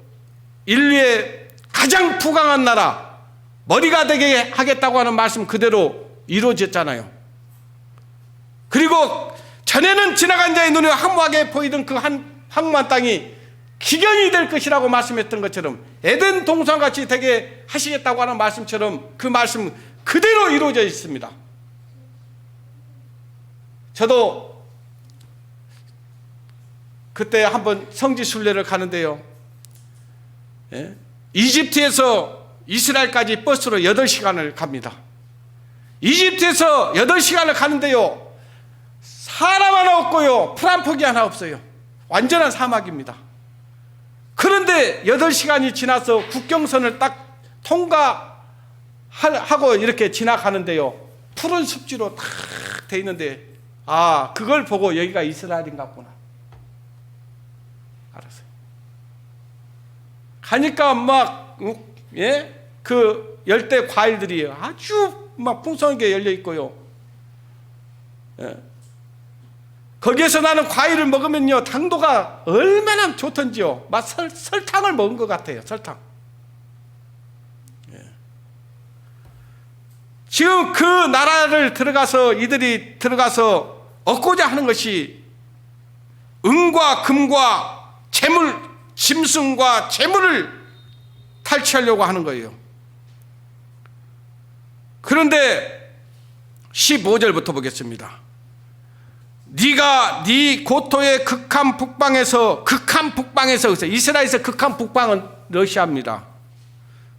인류의 가장 부강한 나라, 머리가 되게 하겠다고 하는 말씀 그대로 이루어졌잖아요. 그리고 전에는 지나간 자의 눈에 황무하게 보이던 그 황무한 땅이 기경이 될 것이라고 말씀했던 것처럼, 에덴 동산같이 되게 하시겠다고 하는 말씀처럼 그 말씀 그대로 이루어져 있습니다. 저도 그때 한번 성지 순례를 가는데요, 이집트에서 이스라엘까지 버스로 8시간을 갑니다. 이집트에서 8시간을 가는데요, 사람 하나 없고요, 풀 한 포기 하나 없어요. 완전한 사막입니다. 그런데 8시간이 지나서 국경선을 딱 통과하고 이렇게 지나가는데요, 푸른 습지로 탁 돼 있는데, 아, 그걸 보고 여기가 이스라엘인가 보나 알았어요. 가니까 막 그 열대 과일들이 아주 막 풍성하게 열려 있고요. 거기에서 나는 과일을 먹으면요, 당도가 얼마나 좋던지요. 막 설탕을 먹은 것 같아요. 설탕. 지금 그 나라를 이들이 들어가서 얻고자 하는 것이 은과 금과 재물, 짐승과 재물을 탈취하려고 하는 거예요. 그런데 15절부터 보겠습니다. 네가 네 고토의 극한 북방에서 이스라엘에서 극한 북방은 러시아입니다.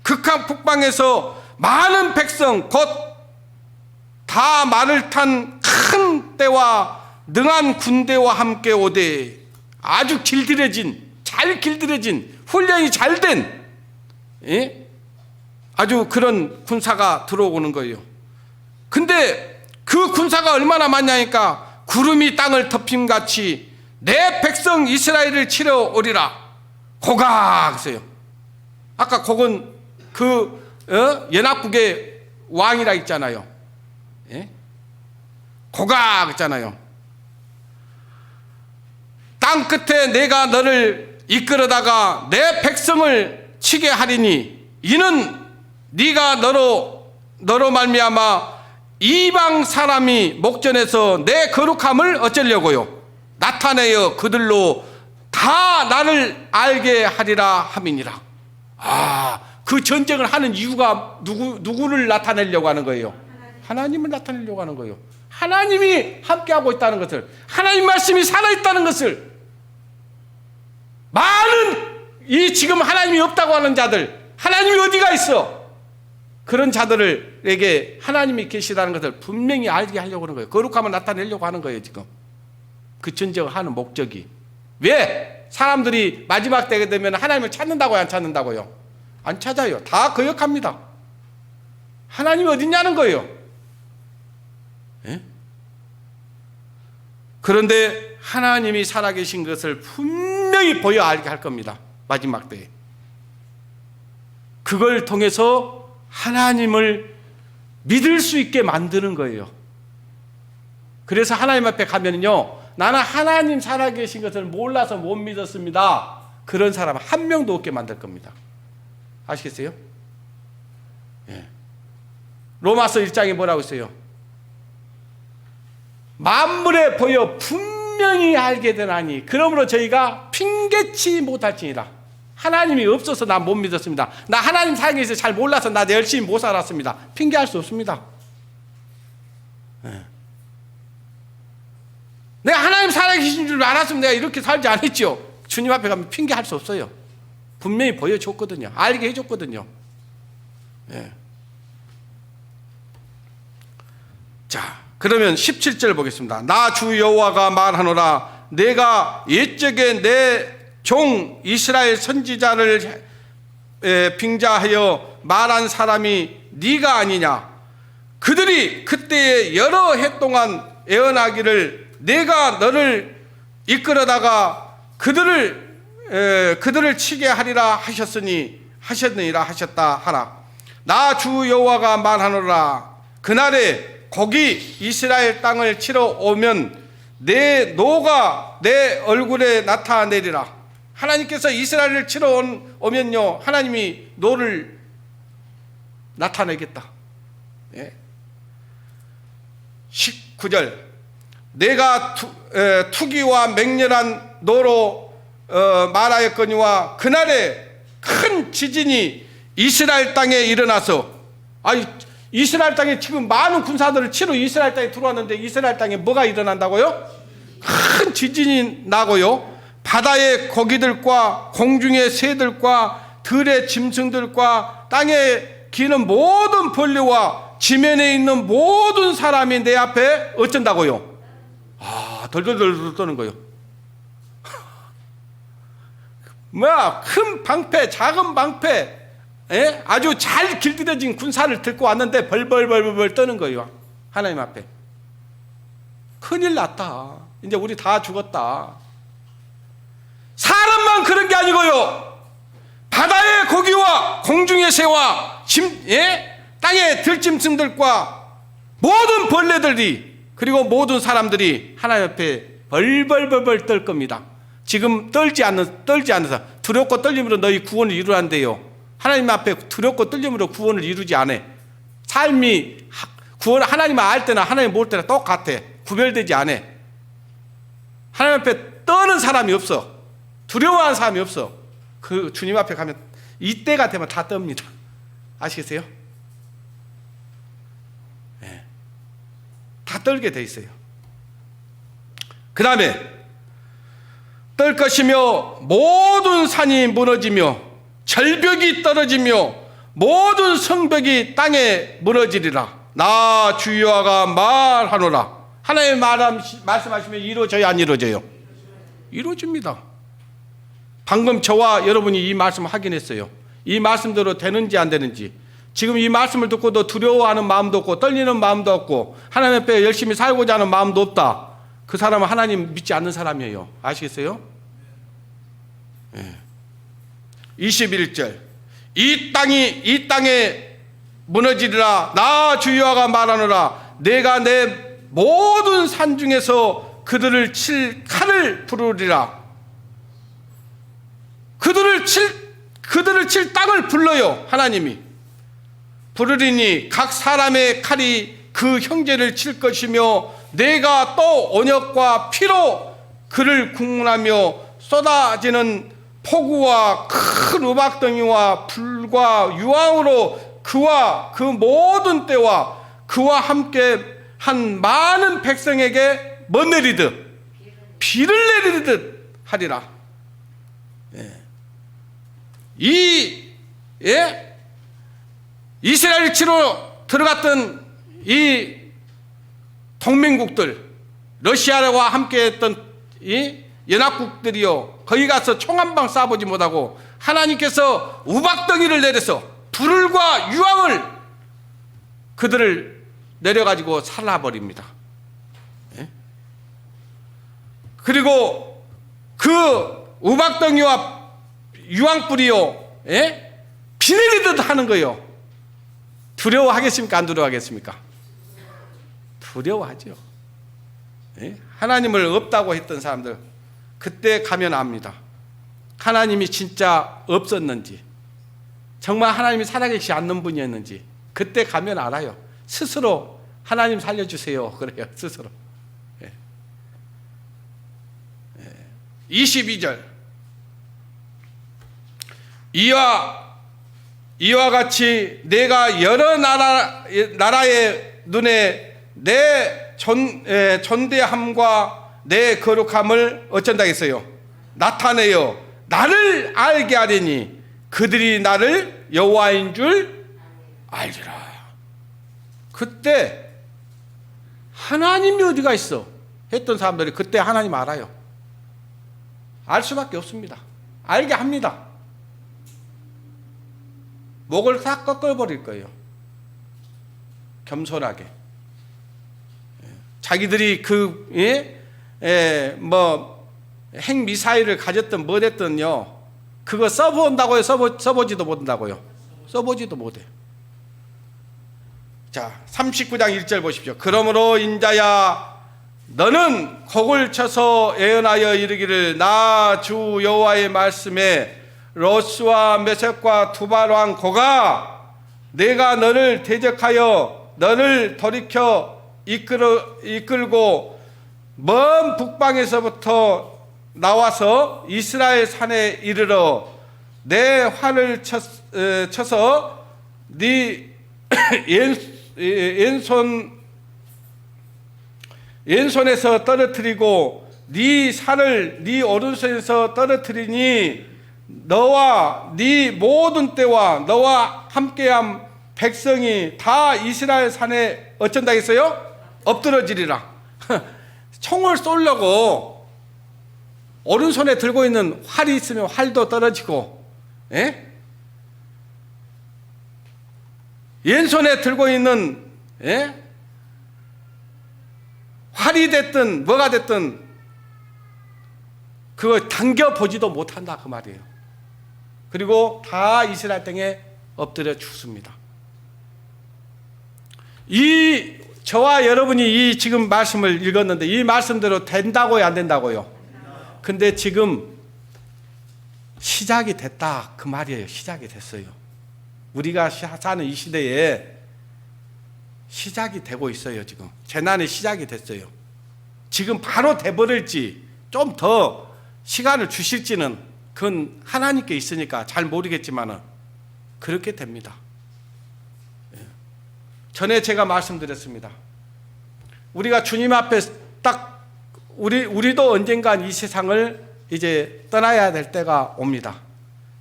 극한 북방에서 많은 백성 곧 다 말을 탄 큰 떼와 능한 군대와 함께 오되, 아주 잘 길들여진 훈련이 잘된 아주 그런 군사가 들어오는 거예요. 근데 그 군사가 얼마나 많냐니까 구름이 땅을 덮임같이 내 백성 이스라엘을 치러 오리라. 고각 했어요. 아까 곡은 연합국의 왕이라 있잖아요. 고각 했잖아요. 땅 끝에 내가 너를 이끌어다가 내 백성을 치게 하리니 이는 네가 너로 말미암아 이방 사람이 목전에서 내 거룩함을 어쩌려고요? 나타내어 그들로 다 나를 알게 하리라 함이니라. 그 전쟁을 하는 이유가 누구를 나타내려고 하는 거예요? 하나님을 나타내려고 하는 거예요. 하나님이 함께하고 있다는 것을, 하나님 말씀이 살아있다는 것을, 많은 이 지금 하나님이 없다고 하는 자들, 하나님이 어디가 있어? 그런 자들에게 하나님이 계시다는 것을 분명히 알게 하려고 하는 거예요. 거룩함을 나타내려고 하는 거예요. 지금 그 전쟁을 하는 목적이. 왜? 사람들이 마지막 때가 되면 하나님을 찾는다고요? 안 찾는다고요? 안 찾아요. 다 거역합니다. 하나님이 어딨냐는 거예요. 그런데 하나님이 살아계신 것을 분명히 보여 알게 할 겁니다. 마지막 때에. 그걸 통해서 하나님을 믿을 수 있게 만드는 거예요. 그래서 하나님 앞에 가면요, 나는 하나님 살아계신 것을 몰라서 못 믿었습니다. 그런 사람 한 명도 없게 만들 겁니다. 아시겠어요? 로마서 1장에 뭐라고 했어요? 만물에 보여 분명히 알게 되나니 그러므로 저희가 핑계치 못할지니라. 하나님이 없어서 나 못 믿었습니다. 나 하나님 살아계셔서 잘 몰라서 나 열심히 못 살았습니다. 핑계할 수 없습니다. 내가 하나님 살아계신 줄 알았으면 내가 이렇게 살지 않았죠. 주님 앞에 가면 핑계할 수 없어요. 분명히 보여줬거든요. 알게 해줬거든요. 자, 그러면 17절 보겠습니다. 나 주 여호와가 말하노라. 내가 옛적에 내 종 이스라엘 선지자를 빙자하여 말한 사람이 네가 아니냐. 그들이 그때에 여러 해 동안 애언하기를 내가 너를 이끌어다가 그들을 치게 하리라 하셨느니라 하셨다 하라. 나 주 여호와가 말하노라. 그날에 거기 이스라엘 땅을 치러 오면 내 노가 내 얼굴에 나타내리라. 하나님께서 이스라엘을 치러 오면요, 하나님이 노를 나타내겠다. 19절 내가 투기와 맹렬한 노로 말하였거니와 그날에 큰 지진이 이스라엘 땅에 일어나서, 이스라엘 땅에 지금 많은 군사들을 치러 이스라엘 땅에 들어왔는데 이스라엘 땅에 뭐가 일어난다고요? 큰 지진이 나고요, 바다의 고기들과 공중의 새들과 들의 짐승들과 땅에 기는 모든 벌레와 지면에 있는 모든 사람이 내 앞에 어쩐다고요? 덜덜덜 떠는 거예요. 큰 방패, 작은 방패, 아주 잘 길들여진 군사를 들고 왔는데 벌벌벌벌 떠는 거예요. 하나님 앞에. 큰일 났다. 이제 우리 다 죽었다. 사람만 그런 게 아니고요, 바다의 고기와 공중의 새와 땅의 들짐승들과 모든 벌레들이, 그리고 모든 사람들이 하나님 앞에 벌벌벌벌 떨 겁니다. 지금 떨지 않아서 두렵고 떨림으로 너희 구원을 이루란대요. 하나님 앞에 두렵고 떨림으로 구원을 이루지 않아. 삶이 하나님을 알 때나 하나님 모를 때나 똑같아. 구별되지 않아. 하나님 앞에 떠는 사람이 없어. 두려워하는 사람이 없어. 그 주님 앞에 가면 이때가 되면 다 떱니다. 아시겠어요? 다 떨게 돼 있어요. 그 다음에 떨 것이며 모든 산이 무너지며 절벽이 떨어지며 모든 성벽이 땅에 무너지리라. 나 주 여호와가 말하노라. 하나님 말씀하시면 이루어져요, 안 이루어져요? 이루어집니다. 방금 저와 여러분이 이 말씀을 확인했어요. 이 말씀대로 되는지 안 되는지. 지금 이 말씀을 듣고도 두려워하는 마음도 없고 떨리는 마음도 없고 하나님 앞에 열심히 살고자 하는 마음도 없다. 그 사람은 하나님 믿지 않는 사람이에요. 아시겠어요? 네. 21절 이 땅에 무너지리라. 나 주 여호와가 말하노라. 내가 내 모든 산 중에서 그들을 칠 칼을 부르리라. 그들을 칠 땅을 불러요. 하나님이 부르리니 각 사람의 칼이 그 형제를 칠 것이며 내가 또 언약과 피로 그를 국문하며 쏟아지는 폭우와 큰 우박덩이와 불과 유황으로 그와 그 모든 때와 그와 함께 한 많은 백성에게 뭐 내리듯 비를 내리듯 하리라. 이스라엘 치러 들어갔던 이 동맹국들, 러시아와 함께했던 이 연합국들이요, 거기 가서 총 한 방 쏴보지 못하고 하나님께서 우박덩이를 내려서 불과 유황을 그들을 내려가지고 살라버립니다. 그리고 그 우박덩이와 유황불이요, 비 내리듯 하는 거예요. 두려워하겠습니까? 안 두려워하겠습니까? 두려워하죠. 하나님을 없다고 했던 사람들 그때 가면 압니다. 하나님이 진짜 없었는지, 정말 하나님이 살아계시지 않는 분이었는지 그때 가면 알아요. 스스로 하나님 살려주세요 그래요. 스스로. 22절 이와 같이 내가 여러 나라의 눈에 내 존대함과 내 거룩함을 어쩐다 했어요? 나타내어 나를 알게 하리니 그들이 나를 여호와인 줄 알리라. 그때 하나님이 어디가 있어 했던 사람들이 그때 하나님 알아요. 알 수밖에 없습니다. 알게 합니다. 목을 싹 꺾어버릴 거예요. 겸손하게. 자기들이 핵미사일을 가졌든 뭐 됐든요, 그거 써본다고요? 써보지도 못한다고요? 써보지도 못해. 자, 39장 1절 보십시오. 그러므로 인자야 너는 곡을 쳐서 예언하여 이르기를 나 주 여호와의 말씀에 로스와 메섹과 두발 왕 고가 내가 너를 대적하여 너를 돌이켜 이끌고 먼 북방에서부터 나와서 이스라엘 산에 이르러 내 활을 쳐서 네 왼손에서 떨어뜨리고 네 살을 네 오른손에서 떨어뜨리니 너와 네 모든 때와 너와 함께한 백성이 다 이스라엘 산에 어쩐다 했어요? 엎드러지리라. 총을 쏘려고 오른손에 들고 있는 활이 있으면 활도 떨어지고, 왼손에 들고 있는 활이 됐든 뭐가 됐든 그걸 당겨보지도 못한다 그 말이에요. 그리고 다 이스라엘 땅에 엎드려 죽습니다. 저와 여러분이 이 지금 말씀을 읽었는데 이 말씀대로 된다고요, 안 된다고요? 근데 지금 시작이 됐다 그 말이에요. 시작이 됐어요. 우리가 사는 이 시대에 시작이 되고 있어요. 지금 재난의 시작이 됐어요. 지금 바로 돼버릴지 좀 더 시간을 주실지는 그건 하나님께 있으니까 잘 모르겠지만은 그렇게 됩니다. 전에 제가 말씀드렸습니다. 우리가 주님 앞에 딱 우리도 언젠간 이 세상을 이제 떠나야 될 때가 옵니다.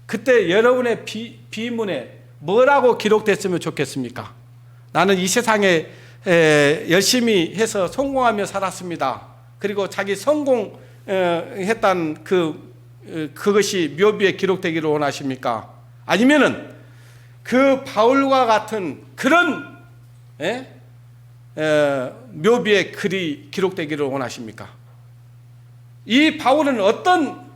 그때 여러분의 비문에 뭐라고 기록됐으면 좋겠습니까? 나는 이 세상에 열심히 해서 성공하며 살았습니다. 그리고 자기 성공했던 그것이 묘비에 기록되기를 원하십니까? 아니면은 그 바울과 같은 그런 묘비의 글이 기록되기를 원하십니까? 이 바울은 어떤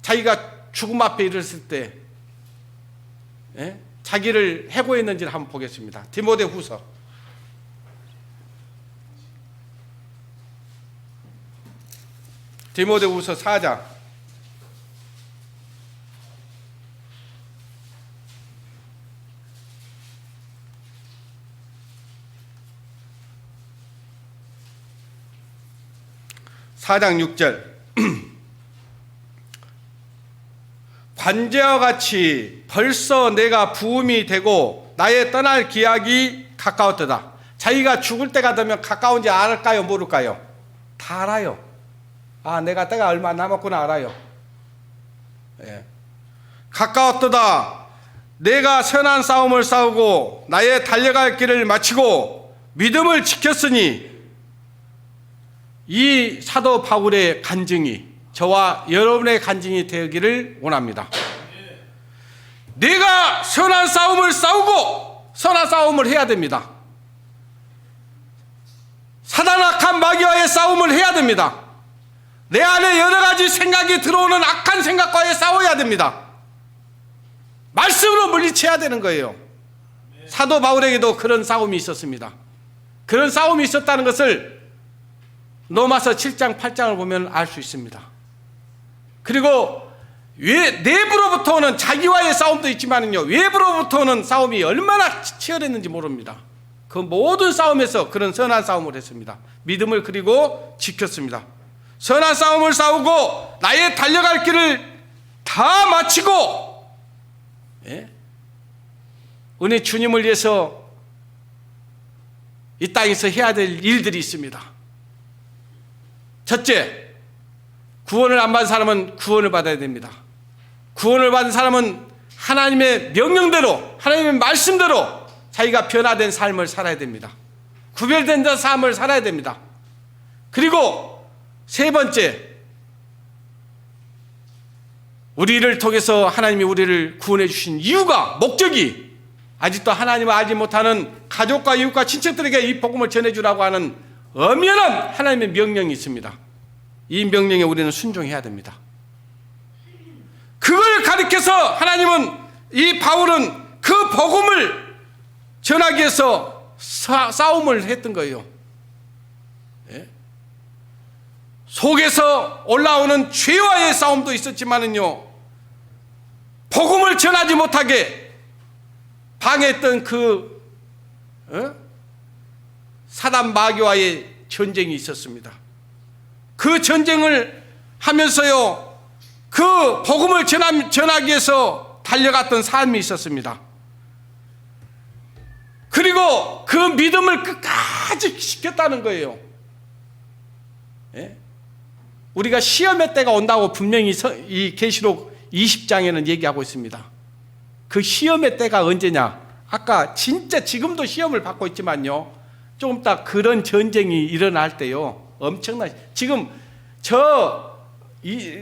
자기가 죽음 앞에 이르렀을 때 자기를 해고했는지를 한번 보겠습니다. 디모데후서 4장 6절 관제와 같이 벌써 내가 부음이 되고 나의 떠날 기약이 가까웠도다. 자기가 죽을 때가 되면 가까운지 알까요? 모를까요? 다 알아요. 내가 때가 얼마 남았구나 알아요. 가까웠도다. 내가 선한 싸움을 싸우고 나의 달려갈 길을 마치고 믿음을 지켰으니 이 사도 바울의 간증이 저와 여러분의 간증이 되기를 원합니다. 내가 선한 싸움을 싸우고 선한 싸움을 해야 됩니다. 사단 악한 마귀와의 싸움을 해야 됩니다. 내 안에 여러 가지 생각이 들어오는 악한 생각과의 싸워야 됩니다. 말씀으로 물리쳐야 되는 거예요. 사도 바울에게도 그런 싸움이 있었습니다. 그런 싸움이 있었다는 것을 로마서 7장 8장을 보면 알 수 있습니다. 그리고 내부로부터 오는 자기와의 싸움도 있지만요, 외부로부터 오는 싸움이 얼마나 치열했는지 모릅니다. 그 모든 싸움에서 그런 선한 싸움을 했습니다. 믿음을 그리고 지켰습니다. 선한 싸움을 싸우고 나의 달려갈 길을 다 마치고 은혜 주님을 위해서 이 땅에서 해야 될 일들이 있습니다. 첫째, 구원을 안 받은 사람은 구원을 받아야 됩니다. 구원을 받은 사람은 하나님의 명령대로, 하나님의 말씀대로 자기가 변화된 삶을 살아야 됩니다. 구별된 삶을 살아야 됩니다. 그리고 세 번째, 우리를 통해서 하나님이 우리를 구원해 주신 이유가, 목적이 아직도 하나님을 알지 못하는 가족과 이웃과 친척들에게 이 복음을 전해주라고 하는 엄연한 하나님의 명령이 있습니다. 이 명령에 우리는 순종해야 됩니다. 그걸 가리켜서 하나님은, 이 바울은 그 복음을 전하기 위해서 싸움을 했던 거예요. 속에서 올라오는 죄와의 싸움도 있었지만은요, 복음을 전하지 못하게 방해했던 사단 마귀와의 전쟁이 있었습니다. 그 전쟁을 하면서요, 그 복음을 전하기 위해서 달려갔던 삶이 있었습니다. 그리고 그 믿음을 끝까지 지켰다는 거예요. 우리가 시험의 때가 온다고 분명히 이 계시록 20장에는 얘기하고 있습니다. 그 시험의 때가 언제냐? 아까 진짜 지금도 시험을 받고 있지만요, 좀 이따 그런 전쟁이 일어날 때요, 지금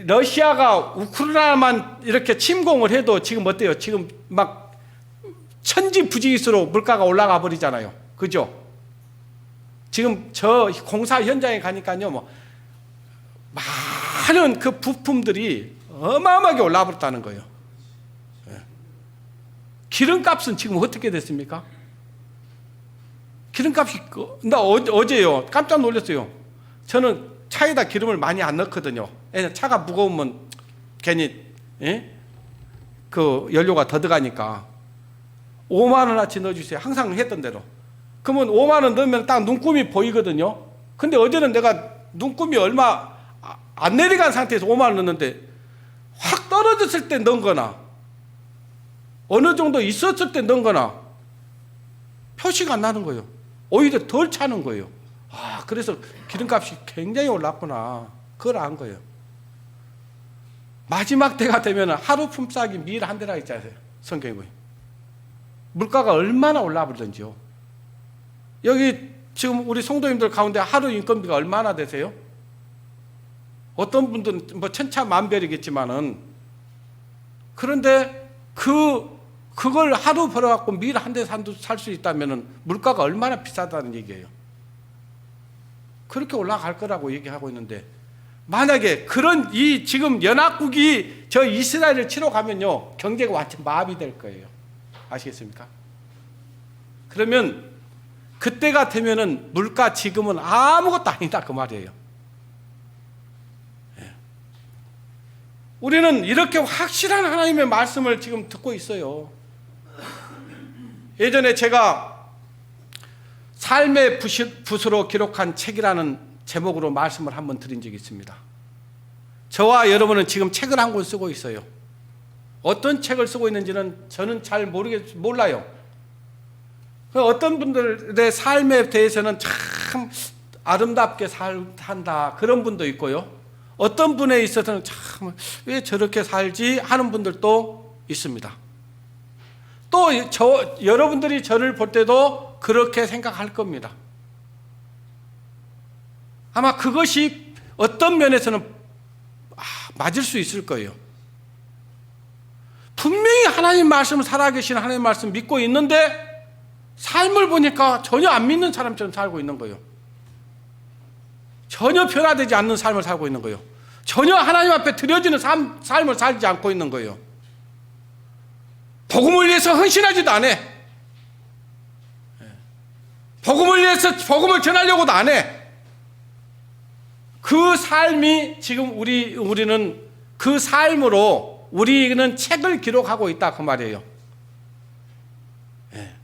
러시아가 우크라이나만 이렇게 침공을 해도 지금 어때요? 지금 막 천지부지기수로 물가가 올라가 버리잖아요. 그죠? 지금 저 공사 현장에 가니까요, 많은 그 부품들이 어마어마하게 올라 버렸다는 거예요. 기름값은 지금 어떻게 됐습니까? 기름값이, 나 어제요, 깜짝 놀랐어요. 저는 차에다 기름을 많이 안 넣거든요. 차가 무거우면 괜히 그 연료가 더 들어가니까 5만 원어치 넣어주세요. 항상 했던 대로. 그러면 5만 원 넣으면 딱 눈금이 보이거든요. 근데 어제는 내가 눈금이 얼마 안 내려간 상태에서 5만 원 넣었는데 확 떨어졌을 때 넣은 거나 어느 정도 있었을 때 넣은 거나 표시가 안 나는 거예요. 오히려 덜 차는 거예요. 그래서 기름값이 굉장히 올랐구나, 그걸 안 거예요. 마지막 때가 되면 하루 품삯이 밀 한 대라 있잖아요. 성경에 보면 물가가 얼마나 올라버리던지요. 여기 지금 우리 성도님들 가운데 하루 인건비가 얼마나 되세요? 어떤 분들은 뭐 천차만별이겠지만은, 그런데 그걸 하루 벌어갖고 밀 한 대 살 수 있다면은 물가가 얼마나 비싸다는 얘기예요. 그렇게 올라갈 거라고 얘기하고 있는데, 만약에 그런 지금 연합국이 저 이스라엘을 치러 가면요, 경제가 완전 마비 될 거예요. 아시겠습니까? 그러면 그때가 되면은 물가 지금은 아무것도 아니다 그 말이에요. 예. 우리는 이렇게 확실한 하나님의 말씀을 지금 듣고 있어요. 예전에 제가 삶의 붓으로 기록한 책이라는 제목으로 말씀을 한번 드린 적이 있습니다. 저와 여러분은 지금 책을 한 권 쓰고 있어요. 어떤 책을 쓰고 있는지는 저는 잘 몰라요. 어떤 분들의 삶에 대해서는 참 아름답게 산다 그런 분도 있고요. 어떤 분에 있어서는 참 왜 저렇게 살지 하는 분들도 있습니다. 또 여러분들이 저를 볼 때도 그렇게 생각할 겁니다. 아마 그것이 어떤 면에서는 맞을 수 있을 거예요. 분명히 하나님 말씀을 살아계신 하나님 말씀 믿고 있는데 삶을 보니까 전혀 안 믿는 사람처럼 살고 있는 거예요. 전혀 변화되지 않는 삶을 살고 있는 거예요. 전혀 하나님 앞에 드려지는 삶을 살지 않고 있는 거예요. 복음을 위해서 헌신하지도 않아. 복음을 위해서 복음을 전하려고도 안 해. 그 삶이 지금 우리는 그 삶으로 우리는 책을 기록하고 있다 그 말이에요. 예.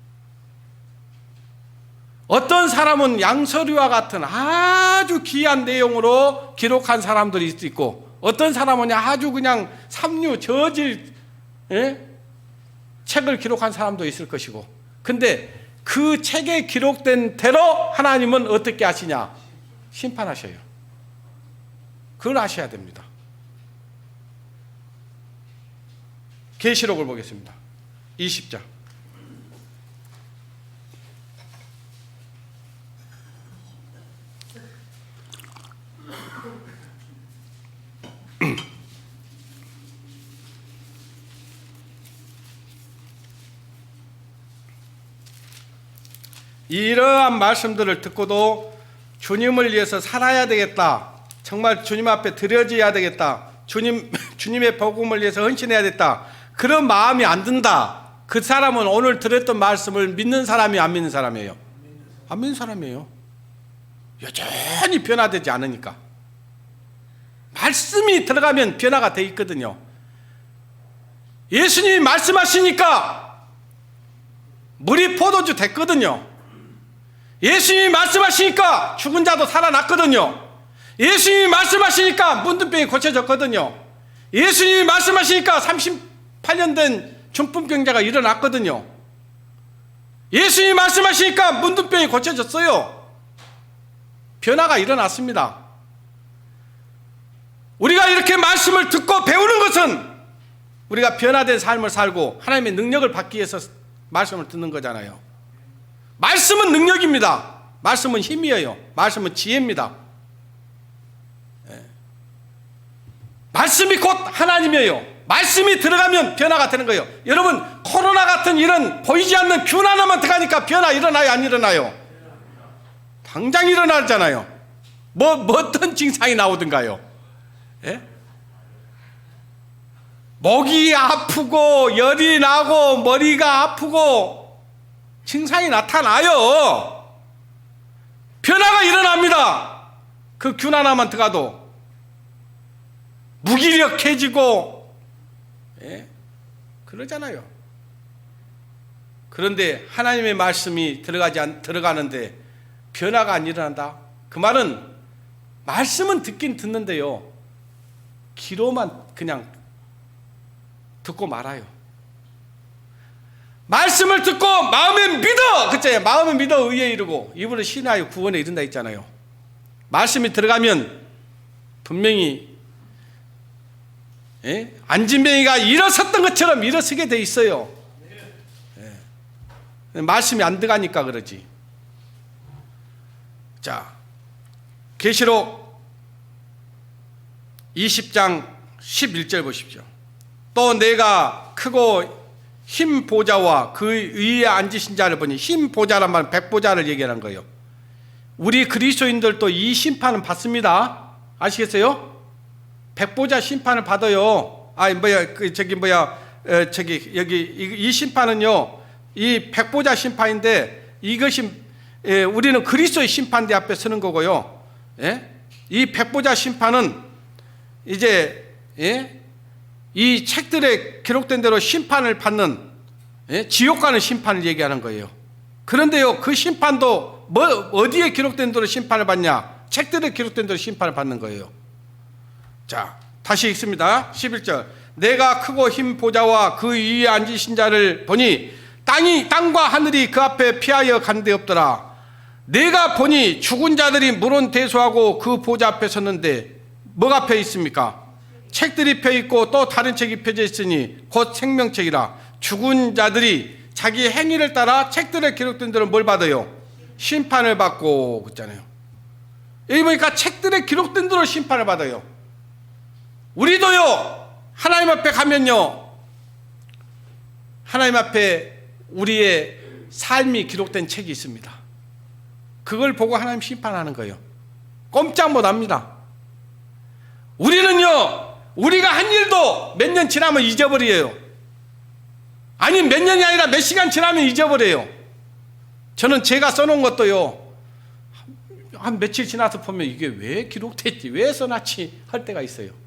어떤 사람은 양서류와 같은 아주 귀한 내용으로 기록한 사람들이 있고, 어떤 사람은 아주 그냥 삼류 저질 책을 기록한 사람도 있을 것이고, 근데 그 책에 기록된 대로 하나님은 어떻게 하시냐? 심판하셔요. 그걸 아셔야 됩니다. 계시록을 보겠습니다. 20장. 이러한 말씀들을 듣고도 주님을 위해서 살아야 되겠다, 정말 주님 앞에 드려져야 되겠다, 주님의 복음을 위해서 헌신해야 됐다, 그런 마음이 안 든다. 그 사람은 오늘 들었던 말씀을 믿는 사람이 안 믿는 사람이에요? 안 믿는 사람이에요. 여전히 변화되지 않으니까. 말씀이 들어가면 변화가 돼 있거든요. 예수님이 말씀하시니까 물이 포도주 됐거든요. 예수님이 말씀하시니까 죽은 자도 살아났거든요. 예수님이 말씀하시니까 문둥병이 고쳐졌거든요. 예수님이 말씀하시니까 38년 된 중풍병자가 일어났거든요. 예수님이 말씀하시니까 문둥병이 고쳐졌어요. 변화가 일어났습니다. 우리가 이렇게 말씀을 듣고 배우는 것은 우리가 변화된 삶을 살고 하나님의 능력을 받기 위해서 말씀을 듣는 거잖아요. 말씀은 능력입니다. 말씀은 힘이에요. 말씀은 지혜입니다. 말씀이 곧 하나님이에요. 말씀이 들어가면 변화가 되는 거예요. 여러분, 코로나 같은 이런 보이지 않는 균 하나만 들어가니까 변화 일어나요, 안 일어나요? 당장 일어나잖아요. 어떤 증상이 나오든가요? 예? 목이 아프고 열이 나고 머리가 아프고 증상이 나타나요. 변화가 일어납니다. 그 균 하나만 들어가도 무기력해지고, 예? 그러잖아요. 그런데 하나님의 말씀이 들어가는데 변화가 안 일어난다. 그 말은 말씀은 듣긴 듣는데요, 귀로만 그냥 듣고 말아요. 말씀을 듣고 마음에 믿어, 그쵸? 마음에 믿어 의에 이르고 입으로 신하여 구원에 이른다 있잖아요. 말씀이 들어가면 분명히 안진뱅이가 일어섰던 것처럼 일어서게 돼 있어요. 말씀이 안 들어가니까 그러지. 자, 계시록 20장 11절 보십시오. 또 내가 크고 흰 보좌와 그 위에 앉으신 자를 보니, 흰 보좌란 말은 백보좌를 얘기하는 거예요. 우리 그리스도인들도 이 심판은 받습니다. 아시겠어요? 백보좌 심판을 받아요. 이 심판은요, 이 백보좌 심판인데, 이것이 우리는 그리스도의 심판대 앞에 서는 거고요. 이 백보좌 심판은 이제 이 책들에 기록된 대로 심판을 받는, 지옥 가는 심판을 얘기하는 거예요. 그런데요, 그 심판도 어디에 기록된 대로 심판을 받냐? 책들에 기록된 대로 심판을 받는 거예요. 자, 다시 읽습니다. 11절. 내가 크고 흰 보좌와 그 위에 앉으신 자를 보니 땅과 하늘이 그 앞에 피하여 간 데 없더라. 내가 보니 죽은 자들이 물론 대수하고 그 보좌 앞에 섰는데 뭐가 펴 있습니까? 책들이 펴 있고 또 다른 책이 펴져 있으니 곧 생명책이라. 죽은 자들이 자기 행위를 따라 책들에 기록된 대로 뭘 받아요? 심판을 받고. 그랬잖아요. 여기 보니까 책들에 기록된 대로 심판을 받아요. 우리도요, 하나님 앞에 가면요, 하나님 앞에 우리의 삶이 기록된 책이 있습니다. 그걸 보고 하나님 심판하는 거예요. 꼼짝 못 합니다. 우리는요, 우리가 한 일도 몇 년 지나면 잊어버려요. 아니, 몇 년이 아니라 몇 시간 지나면 잊어버려요. 저는 제가 써놓은 것도요, 한 며칠 지나서 보면 이게 왜 기록됐지, 왜 써놨지 할 때가 있어요.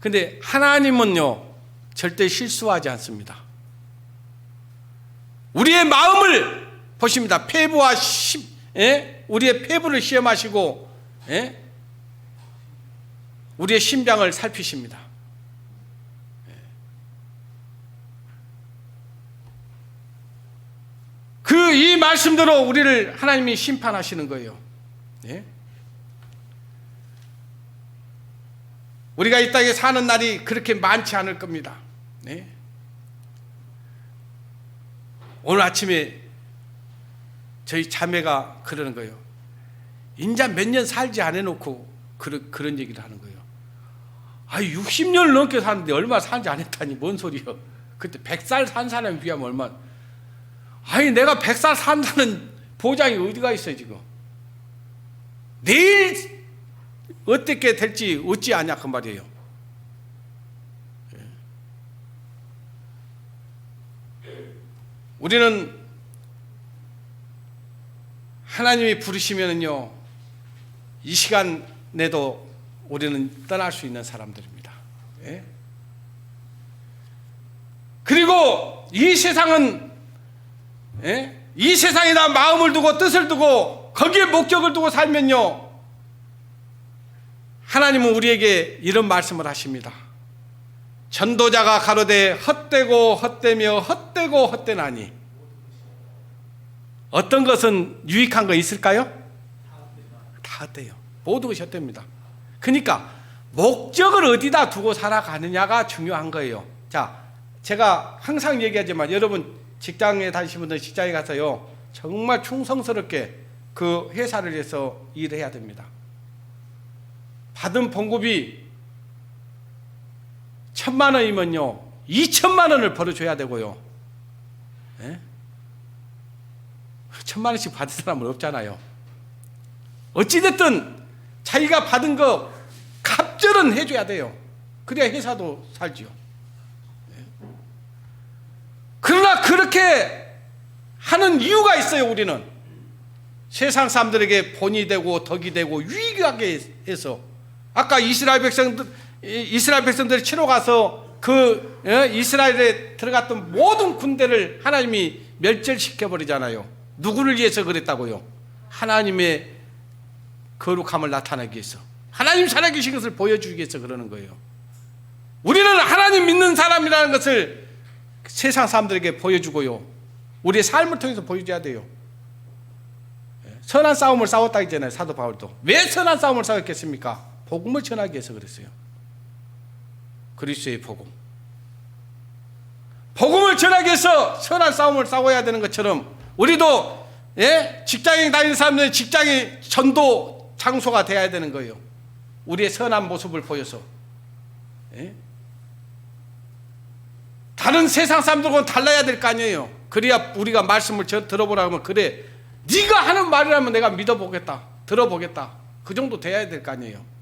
근데 하나님은요, 절대 실수하지 않습니다. 우리의 마음을 보십니다. 폐부와 우리의 폐부를 시험하시고, 우리의 심장을 살피십니다. 이 말씀대로 우리를 하나님이 심판하시는 거예요. 우리가 이 땅에 사는 날이 그렇게 많지 않을 겁니다. 오늘 아침에 저희 자매가 그러는 거예요. 인자 몇 년 살지 안 해놓고 그런 얘기를 하는 거예요. 60년을 넘게 사는데 얼마 살지 안 했다니 뭔 소리요. 그때 100살 산 사람에 비하면 얼마. 내가 100살 산다는 보장이 어디가 있어요 지금. 내일 어떻게 될지 어찌 아냐 그 말이에요. 우리는 하나님이 부르시면은요, 이 시간에도 우리는 떠날 수 있는 사람들입니다. 그리고 이 세상은, 이 세상에다 마음을 두고 뜻을 두고 거기에 목적을 두고 살면요, 하나님은 우리에게 이런 말씀을 하십니다. 전도자가 가로되 헛되고 헛되며 헛되고 헛되나니. 어떤 것은 유익한 거 있을까요? 다 헛돼요. 모든 것이 헛됩니다. 그러니까 목적을 어디다 두고 살아가느냐가 중요한 거예요. 자, 제가 항상 얘기하지만 여러분 직장에 다니시는 분들 직장에 가서요, 정말 충성스럽게 그 회사를 위해서 일을 해야 됩니다. 받은 봉급이 1,000만 원이면요 2,000만 원을 벌어줘야 되고요. 1,000만 원씩 받은 사람은 없잖아요. 어찌됐든 자기가 받은 거 갑절은 해줘야 돼요. 그래야 회사도 살지요. 그러나 그렇게 하는 이유가 있어요. 우리는 세상 사람들에게 본이 되고 덕이 되고 유익하게 해서, 아까 이스라엘 백성들이 치러 가서 이스라엘에 들어갔던 모든 군대를 하나님이 멸절시켜 버리잖아요. 누구를 위해서 그랬다고요? 하나님의 거룩함을 나타내기 위해서, 하나님 살아계신 것을 보여주기 위해서 그러는 거예요. 우리는 하나님 믿는 사람이라는 것을 세상 사람들에게 보여주고요, 우리의 삶을 통해서 보여줘야 돼요. 선한 싸움을 싸웠다 했잖아요, 사도 바울도. 왜 선한 싸움을 싸웠겠습니까? 복음을 전하기 위해서 그랬어요. 그리스도의 복음. 복음을 전하기 위해서 선한 싸움을 싸워야 되는 것처럼 우리도 직장에 다니는 사람들은 직장이 전도 장소가 되어야 되는 거예요. 우리의 선한 모습을 보여서. 다른 세상 사람들과는 달라야 될 거 아니에요. 그래야 우리가 말씀을 들어보라고 하면 그래 네가 하는 말이라면 내가 믿어보겠다, 들어보겠다, 그 정도 돼야 될 거 아니에요.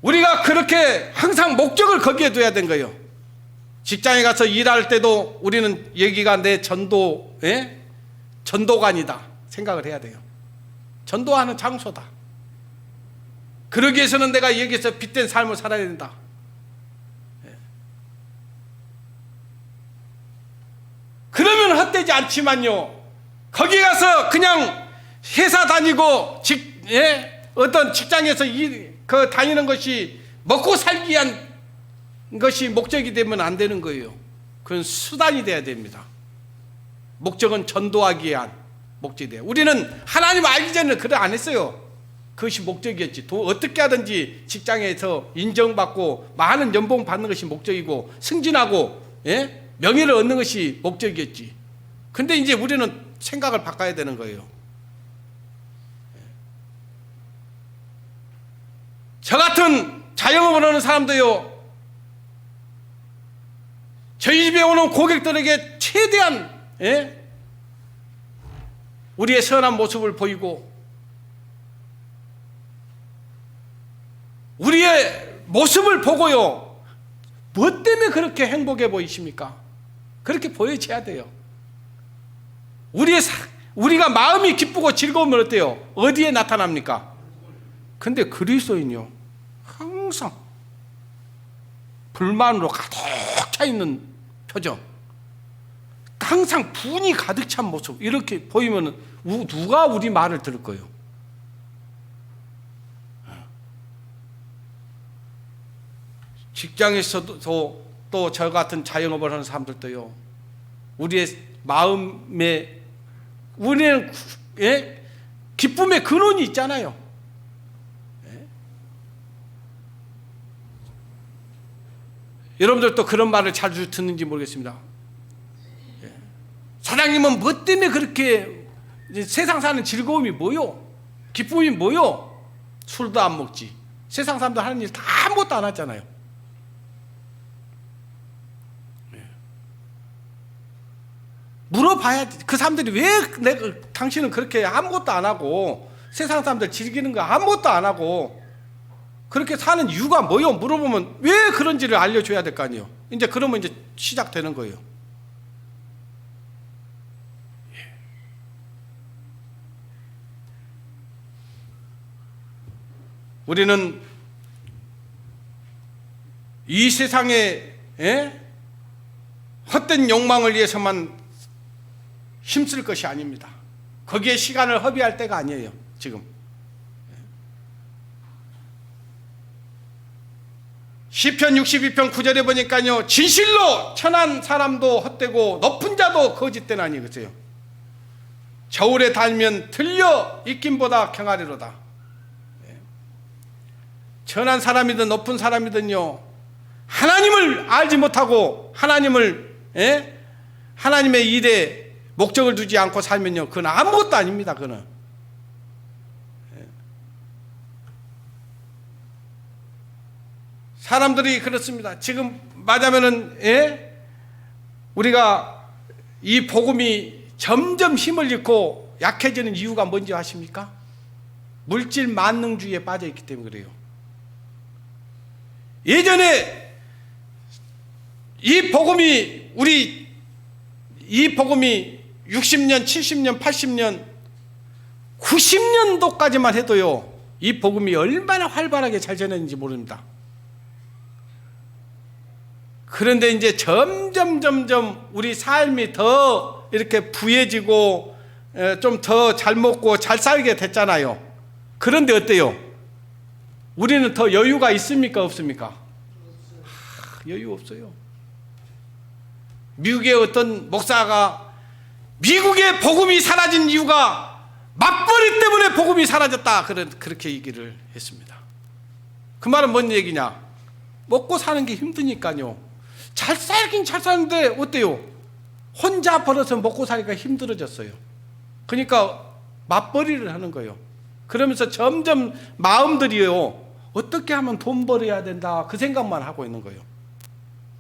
우리가 그렇게 항상 목적을 거기에 둬야 된 거예요. 직장에 가서 일할 때도 우리는 여기가 내 전도관이다 생각을 해야 돼요. 전도하는 장소다. 그러기 위해서는 내가 여기서 빛된 삶을 살아야 된다. 그러면 헛되지 않지만요, 거기 가서 그냥 회사 다니고 어떤 직장에서 다니는 것이 먹고 살기 위한 것이 목적이 되면 안 되는 거예요. 그건 수단이 돼야 됩니다. 목적은 전도하기 위한 목적이 돼요. 우리는 하나님 알기 전에는 그래 안 했어요. 그것이 목적이었지. 어떻게 하든지 직장에서 인정받고 많은 연봉 받는 것이 목적이고 승진하고 명예를 얻는 것이 목적이었지. 근데 이제 우리는 생각을 바꿔야 되는 거예요. 저 같은 자영업을 하는 사람도요, 저희 집에 오는 고객들에게 최대한 우리의 선한 모습을 보이고 우리의 모습을 보고요, 뭐 때문에 그렇게 행복해 보이십니까? 그렇게 보여줘야 돼요. 우리가 마음이 기쁘고 즐거우면 어때요? 어디에 나타납니까? 근데 그리스도인요, 항상 불만으로 가득 차 있는 표정, 항상 분이 가득 찬 모습, 이렇게 보이면 누가 우리 말을 들을 거예요? 직장에서도 또 저 같은 자영업을 하는 사람들도요, 우리의 마음에 우리는 기쁨의 근원이 있잖아요. 여러분들도 그런 말을 자주 듣는지 모르겠습니다. 사장님은 뭐 때문에 그렇게 세상 사는 즐거움이 뭐요? 기쁨이 뭐요? 술도 안 먹지. 세상 사람들 하는 일 다 아무것도 안 하잖아요. 물어봐야지. 그 사람들이 왜 당신은 그렇게 아무것도 안 하고 세상 사람들 즐기는 거 아무것도 안 하고 그렇게 사는 이유가 뭐요? 물어보면 왜 그런지를 알려줘야 될 거 아니에요. 이제 그러면 이제 시작되는 거예요. 우리는 이 세상에 헛된 욕망을 위해서만 힘쓸 것이 아닙니다. 거기에 시간을 허비할 때가 아니에요. 지금 시편 62편 9절에 보니까요, 진실로 천한 사람도 헛되고 높은 자도 거짓되나니, 그러세요. 저울에 달면 들려 익힘보다 경하리로다. 천한 사람이든 높은 사람이든요, 하나님을 알지 못하고 하나님의 일에 목적을 두지 않고 살면요, 그건 아무것도 아닙니다. 그건 사람들이 그렇습니다. 지금 말하면은 우리가 이 복음이 점점 힘을 잃고 약해지는 이유가 뭔지 아십니까? 물질 만능주의에 빠져 있기 때문에 그래요. 예전에 이 복음이 60년, 70년, 80년, 90년도까지만 해도요, 이 복음이 얼마나 활발하게 잘 전했는지 모릅니다. 그런데 이제 점점 우리 삶이 더 이렇게 부해지고 좀 더 잘 먹고 잘 살게 됐잖아요. 그런데 어때요? 우리는 더 여유가 있습니까? 없습니까? 여유 없어요. 미국의 어떤 목사가 미국의 복음이 사라진 이유가 맞벌이 때문에 복음이 사라졌다. 그렇게 얘기를 했습니다. 그 말은 뭔 얘기냐? 먹고 사는 게 힘드니까요. 잘 살긴 잘 사는데 어때요? 혼자 벌어서 먹고 사니까 힘들어졌어요. 그러니까 맞벌이를 하는 거예요. 그러면서 점점 마음들이요, 어떻게 하면 돈 벌어야 된다, 그 생각만 하고 있는 거예요.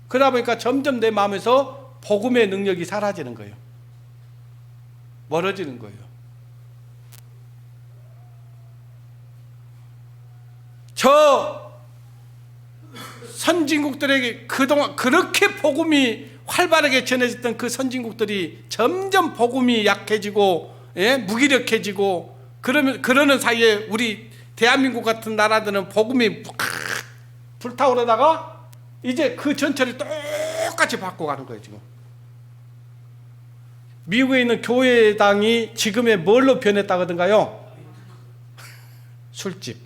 그러다 보니까 점점 내 마음에서 복음의 능력이 사라지는 거예요. 멀어지는 거예요. 저 선진국들에게 그동안 그렇게 복음이 활발하게 전해졌던 그 선진국들이 점점 복음이 약해지고, 예? 무기력해지고, 그러는 사이에 우리 대한민국 같은 나라들은 복음이 불타오르다가 이제 그 전철을 똑같이 바꿔가는 거예요. 지금 미국에 있는 교회당이 지금의 뭘로 변했다거든가요? 술집,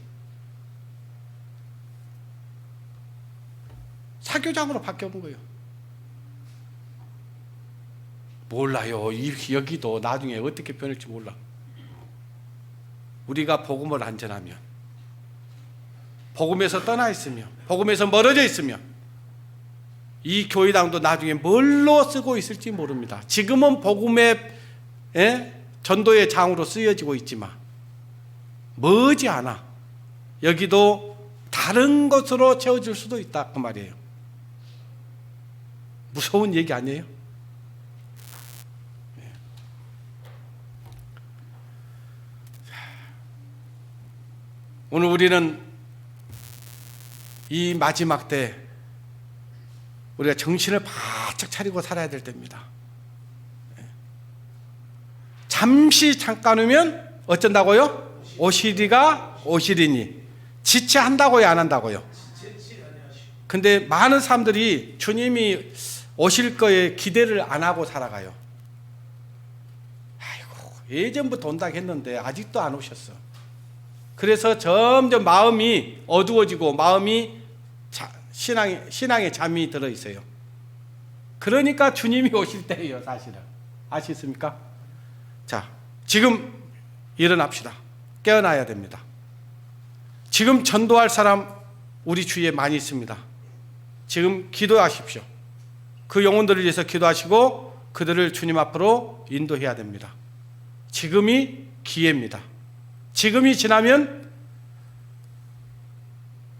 사교장으로 바뀌어온 거예요. 몰라요. 여기도 나중에 어떻게 변할지 몰라. 우리가 복음을 안 전하면, 복음에서 떠나 있으면, 복음에서 멀어져 있으면 이 교회당도 나중에 뭘로 쓰고 있을지 모릅니다. 지금은 복음의 전도의 장으로 쓰여지고 있지만 머지않아 여기도 다른 것으로 채워질 수도 있다, 그 말이에요. 무서운 얘기 아니에요? 오늘 우리는 이 마지막 때 우리가 정신을 바짝 차리고 살아야 될 때입니다. 잠시 잠깐이면 어쩐다고요? 오시리가 오시리니. 지체한다고요, 안 한다고요? 근데 많은 사람들이 주님이 오실 거에 기대를 안 하고 살아가요. 아이고, 예전부터 온다고 했는데 아직도 안 오셨어. 그래서 점점 마음이 어두워지고 마음이 신앙에 잠이 들어 있어요. 그러니까 주님이 오실 때예요, 사실은. 아시겠습니까? 자, 지금 일어납시다. 깨어나야 됩니다. 지금 전도할 사람 우리 주위에 많이 있습니다. 지금 기도하십시오. 그 영혼들을 위해서 기도하시고 그들을 주님 앞으로 인도해야 됩니다. 지금이 기회입니다. 지금이 지나면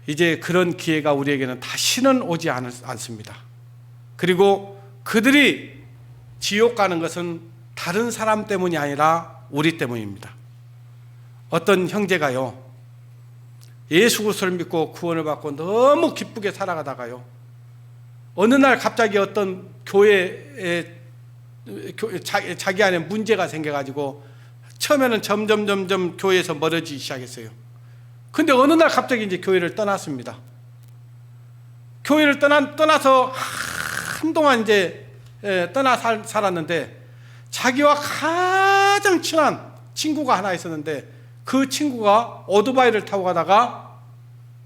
이제 그런 기회가 우리에게는 다시는 오지 않습니다. 그리고 그들이 지옥 가는 것은 다른 사람 때문이 아니라 우리 때문입니다. 어떤 형제가요, 예수 그리스도를 믿고 구원을 받고 너무 기쁘게 살아가다가요, 어느 날 갑자기 어떤 교회에 자기 안에 문제가 생겨가지고 처음에는 점점 교회에서 멀어지기 시작했어요. 근데 어느 날 갑자기 이제 교회를 떠났습니다. 교회를 떠나서 한동안 이제 살았는데 자기와 가장 친한 친구가 하나 있었는데 그 친구가 오토바이를 타고 가다가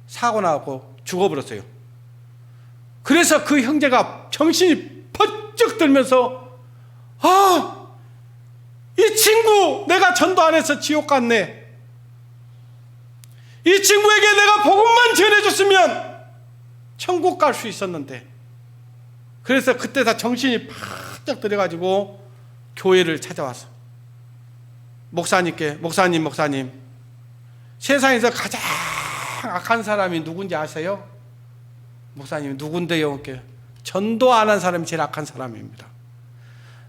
사고 나고 죽어버렸어요. 그래서 그 형제가 정신이 번쩍 들면서 이 친구 내가 전도 안 해서 지옥 갔네. 이 친구에게 내가 복음만 전해줬으면 천국 갈 수 있었는데. 그래서 그때 다 정신이 바짝 들어가지고 교회를 찾아왔어. 목사님, 세상에서 가장 악한 사람이 누군지 아세요? 목사님, 누군데요? 전도 안 한 사람이 제일 악한 사람입니다.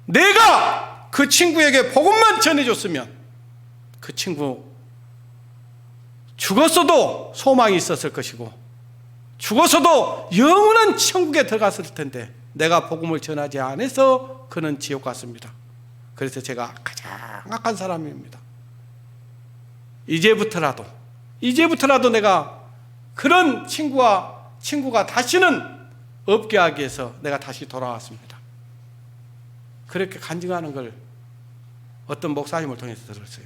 내가 그 친구에게 복음만 전해줬으면 그 친구 죽었어도 소망이 있었을 것이고 죽었어도 영원한 천국에 들어갔을 텐데 내가 복음을 전하지 않아서 그는 지옥 갔습니다. 그래서 제가 가장 악한 사람입니다. 이제부터라도 내가 그런 친구가 다시는 없게 하기 위해서 내가 다시 돌아왔습니다. 그렇게 간증하는 걸 어떤 목사님을 통해서 들었어요.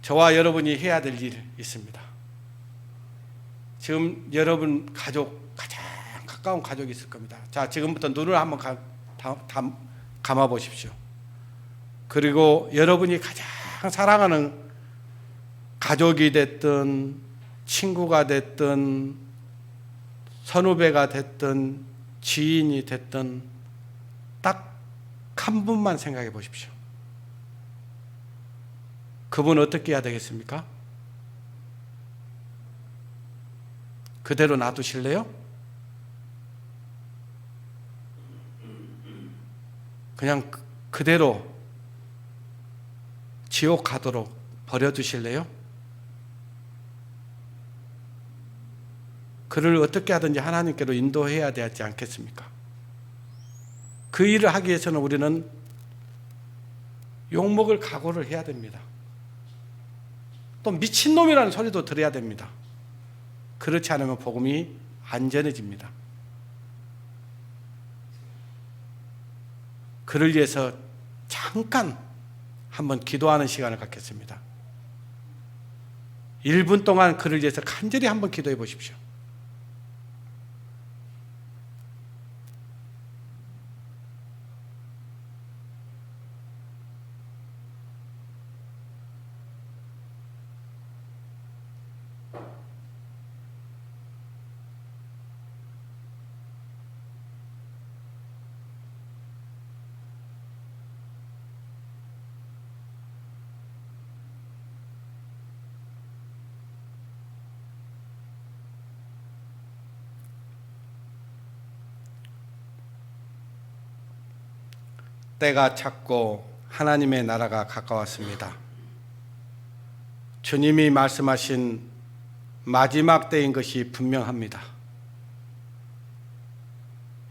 저와 여러분이 해야 될 일이 있습니다. 지금 여러분 가장 가까운 가족이 있을 겁니다. 자, 지금부터 눈을 한번 감아 보십시오. 그리고 여러분이 가장 사랑하는 가족이 됐든 친구가 됐든 선후배가 됐든 지인이 됐든 딱 한 분만 생각해 보십시오. 그분 어떻게 해야 되겠습니까? 그대로 놔두실래요? 그냥 그대로 지옥 가도록 버려두실래요? 그를 어떻게 하든지 하나님께로 인도해야 되지 않겠습니까? 그 일을 하기 위해서는 우리는 욕먹을 각오를 해야 됩니다. 또 미친놈이라는 소리도 들어야 됩니다. 그렇지 않으면 복음이 안 전해집니다. 그를 위해서 잠깐 한번 기도하는 시간을 갖겠습니다. 1분 동안 그를 위해서 간절히 한번 기도해 보십시오. 때가 찼고 하나님의 나라가 가까웠습니다. 주님이 말씀하신 마지막 때인 것이 분명합니다.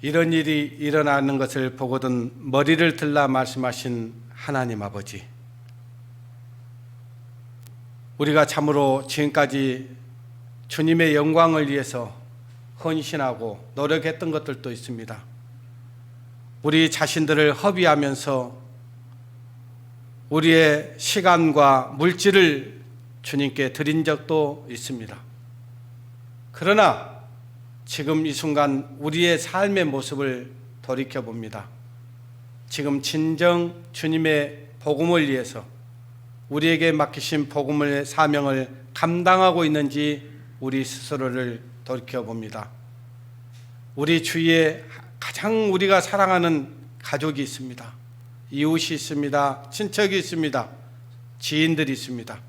이런 일이 일어나는 것을 보거든 머리를 들라 말씀하신 하나님 아버지, 우리가 참으로 지금까지 주님의 영광을 위해서 헌신하고 노력했던 것들도 있습니다. 우리 자신들을 허비하면서 우리의 시간과 물질을 주님께 드린 적도 있습니다. 그러나 지금 이 순간 우리의 삶의 모습을 돌이켜봅니다. 지금 진정 주님의 복음을 위해서 우리에게 맡기신 복음의 사명을 감당하고 있는지 우리 스스로를 돌이켜봅니다. 우리 주위에 가장 우리가 사랑하는 가족이 있습니다. 이웃이 있습니다. 친척이 있습니다. 지인들이 있습니다.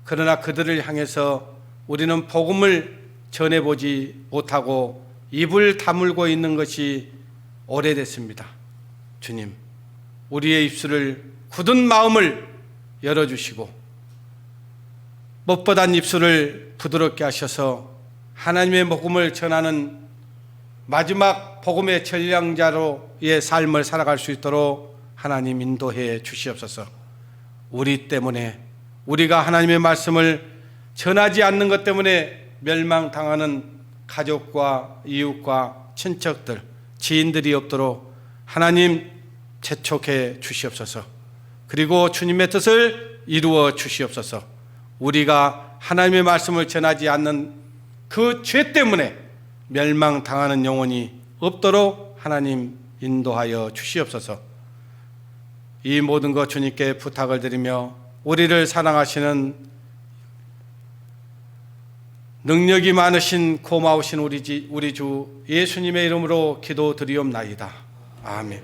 그러나 그들을 향해서 우리는 복음을 전해보지 못하고 입을 다물고 있는 것이 오래됐습니다. 주님, 우리의 입술을 굳은 마음을 열어주시고 못보단 입술을 부드럽게 하셔서 하나님의 복음을 전하는 마지막 복음의 전량자로의 삶을 살아갈 수 있도록 하나님 인도해 주시옵소서. 우리 때문에, 우리가 하나님의 말씀을 전하지 않는 것 때문에 멸망당하는 가족과 이웃과 친척들, 지인들이 없도록 하나님 재촉해 주시옵소서. 그리고 주님의 뜻을 이루어 주시옵소서. 우리가 하나님의 말씀을 전하지 않는 그 죄 때문에 멸망당하는 영혼이 없도록 하나님 인도하여 주시옵소서. 이 모든 것 주님께 부탁을 드리며 우리를 사랑하시는 능력이 많으신 고마우신 우리 주 예수님의 이름으로 기도드리옵나이다. 아멘.